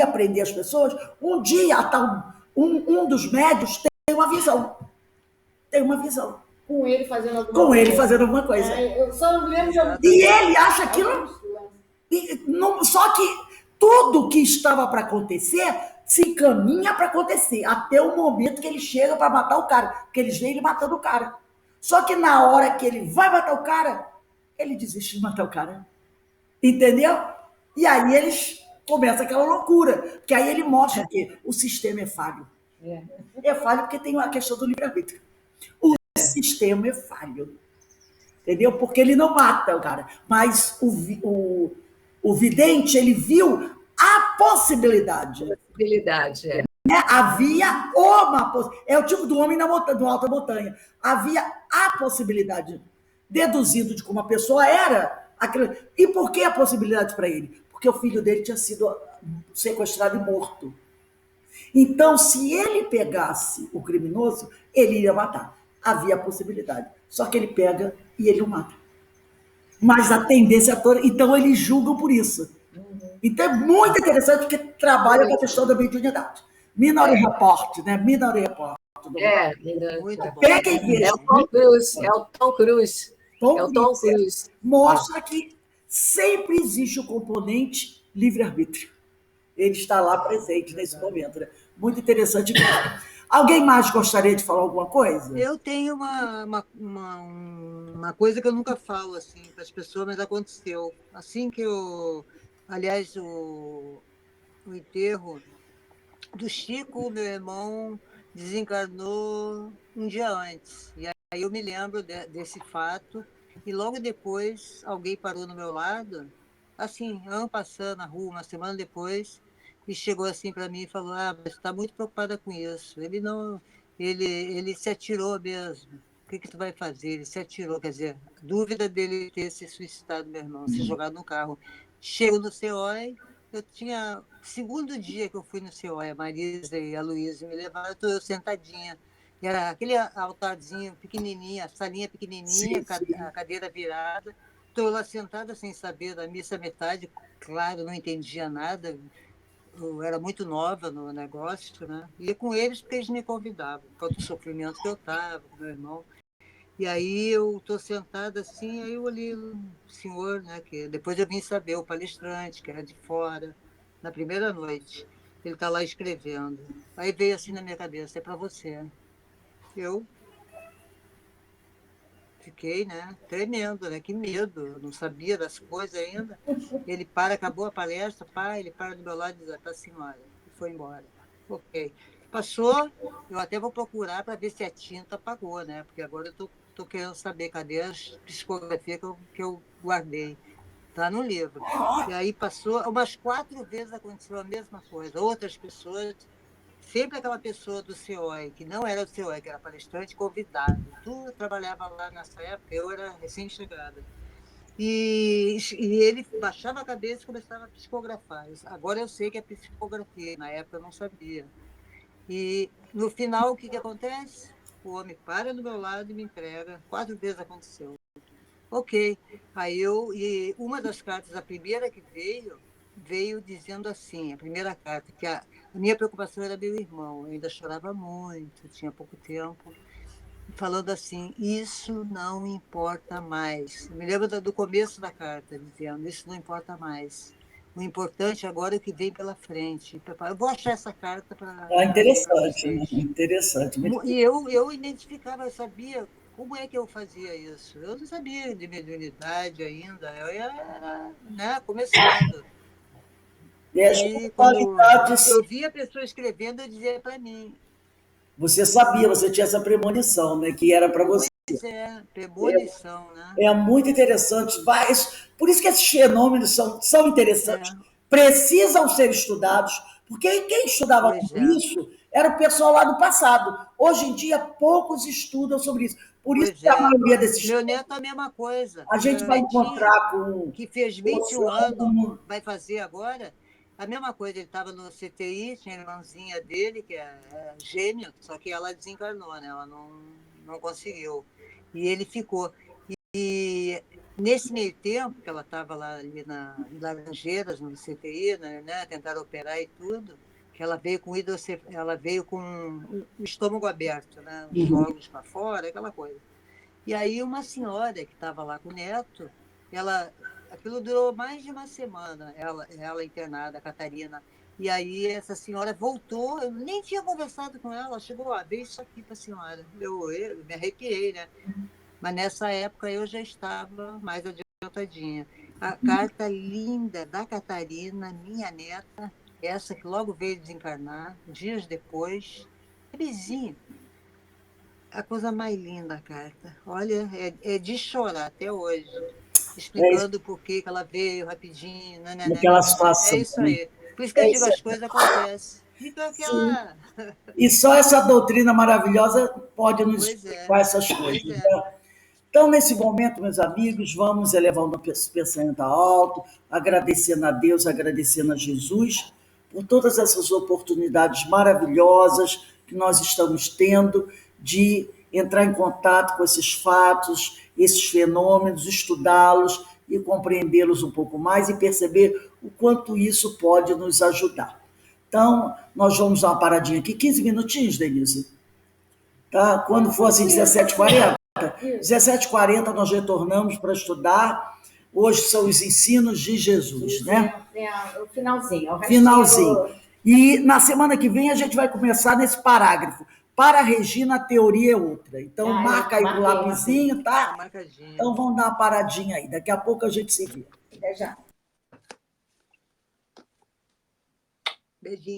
aprender as pessoas, um dia um dos médios tem uma visão. Tem uma visão. Com ele fazendo alguma Com coisa. ele fazendo alguma coisa. Eu só não lembro de algum... E ele acha aquilo. Só que tudo que estava para acontecer se encaminha para acontecer, até o momento que ele chega para matar o cara. Porque eles veem ele matando o cara. Só que na hora que ele vai matar o cara, ele desiste de matar o cara. Entendeu? E aí eles começam aquela loucura. Porque aí ele mostra que o sistema é falho. É falho porque tem a questão do livre-arbítrio. O sistema é falho. Entendeu? Porque ele não mata o cara. Mas o vidente, ele viu a possibilidade. possibilidade. Né? Havia uma possibilidade. É o tipo do homem do alta montanha. Havia a possibilidade. Deduzido de como a pessoa era. E por que a possibilidade para ele? Porque o filho dele tinha sido sequestrado e morto. Então, se ele pegasse o criminoso, ele iria matar. Havia a possibilidade. Só que ele pega e ele o mata. Mas a tendência toda. Então, eles julgam por isso. Então, é muito interessante porque trabalha com a questão da mediunidade. Minority Report, né? Minority Report. Muito bom. Pega e veja. É o Tom Cruise. É o Tom Cruise. Tom É o Tom Cruise. Cruise. Mostra que sempre existe o componente livre-arbítrio. Ele está lá presente nesse momento. Né? Muito interessante mesmo. Alguém mais gostaria de falar alguma coisa? Eu tenho uma coisa que eu nunca falo assim para as pessoas, mas aconteceu. Assim que aliás, o enterro do Chico, meu irmão, desencarnou um dia antes. E aí eu me lembro desse fato. E logo depois, alguém parou no meu lado, assim, passando na rua, uma semana depois, e chegou assim para mim e falou: mas está muito preocupada com isso. Ele se atirou mesmo. O que tu vai fazer? Ele se atirou, quer dizer, dúvida dele ter se suicidado, meu irmão, se jogado no carro. Chego no COI, eu tinha... Segundo dia que eu fui no COI, a Marisa e a Luísa me levaram, estou eu sentadinha. E era aquele altarzinho pequenininho, a salinha pequenininha, a cadeira virada. Estou lá sentada sem saber da missa metade, claro, não entendia nada. Eu era muito nova no negócio, né? Ia com eles porque eles me convidavam, por causa do sofrimento que eu estava, com meu irmão. E aí eu estou sentada assim, aí eu olhei o senhor, né? Que depois eu vim saber, o palestrante, que era de fora, na primeira noite. Ele está lá escrevendo. Aí veio assim na minha cabeça: é para você. Eu fiquei, né, tremendo, né? Que medo, eu não sabia das coisas ainda. Ele acabou a palestra, ele para do meu lado e diz: para a senhora. E foi embora. Ok. Passou, eu até vou procurar para ver se a tinta apagou, né? Porque agora eu estou querendo saber cadê as psicografias que eu guardei. Está no livro. E aí passou, umas 4 vezes aconteceu a mesma coisa. Outras pessoas, sempre aquela pessoa do COI, que não era do COI, que era palestrante, convidado. Tu trabalhava lá nessa época, eu era recém-chegada. E ele baixava a cabeça e começava a psicografar. Agora eu sei que é psicografia, na época eu não sabia. E no final, o que acontece? O homem para do meu lado e me entrega. 4 vezes aconteceu. Ok. E uma das cartas, a primeira que veio dizendo assim, a primeira carta, que a minha preocupação era meu irmão, eu ainda chorava muito, tinha pouco tempo, falando assim, isso não importa mais. Eu me lembro do começo da carta, dizendo, isso não importa mais. O importante agora é o que vem pela frente. Eu vou achar essa carta para ler para Interessante, né? vocês. Interessante. Muito E eu identificava, eu sabia como é que eu fazia isso. Eu não sabia de mediunidade ainda, eu era, né, começando. e as E quando espiritualidades, eu via a pessoa escrevendo, eu dizia para mim, você sabia, você tinha essa premonição, né? Que era para você. pois é, premonição, né? É muito interessante. Por isso que esses fenômenos são interessantes, É, precisam ser estudados, porque quem estudava pois tudo é, isso era o pessoal lá do passado. Hoje em dia, poucos estudam sobre isso. Por isso pois que a é. maioria desses Meu neto a mesma coisa. a gente Meu vai netinho, encontrar com que fez o 21 anos, Oceano. vai fazer agora, a mesma coisa, ele estava no CTI, tinha a irmãzinha dele, que é gêmeo, só que ela desencarnou, né? Ela não conseguiu. E ele ficou. E nesse meio tempo, que ela estava lá ali em Laranjeiras, no CTI, né, tentaram operar e tudo, que ela veio com o estômago aberto, né, os Uhum. órgãos para fora, aquela coisa. E aí uma senhora que estava lá com o neto, aquilo durou mais de uma semana, ela internada, a Catarina. E aí essa senhora voltou, eu nem tinha conversado com ela, chegou, veio isso aqui para a senhora. Eu me arrepiei, né? Mas nessa época eu já estava mais adiantadinha. A carta linda da Catarina, minha neta, essa que logo veio desencarnar, dias depois, bebezinho. A coisa mais linda a carta. Olha, é de chorar até hoje. É isso, Explicando por que ela veio rapidinho. naquela Nananana. É situação. isso Né? aí. Por isso que eu É digo, isso. as coisas acontecem. Fica Sim. aquela. E só essa doutrina maravilhosa pode nos Pois é, explicar essas pois coisas. é. Então, nesse momento, meus amigos, vamos elevando o pensamento alto, agradecendo a Deus, agradecendo a Jesus por todas essas oportunidades maravilhosas que nós estamos tendo de entrar em contato com esses fatos, esses fenômenos, estudá-los e compreendê-los um pouco mais e perceber o quanto isso pode nos ajudar. Então, nós vamos dar uma paradinha aqui, 15 minutinhos, Denise. Tá? Quando for assim, 17h40, 17h40 nós retornamos para estudar. Hoje são os ensinos de Jesus, né? O finalzinho, o Finalzinho. E na semana que vem a gente vai começar nesse parágrafo. Para a Regina, a teoria é outra. Então, marca aí pro lapisinho, Tá tá? marcadinho. Então, vamos dar uma paradinha aí. Daqui a pouco a gente se vê. Até já. Beijinho.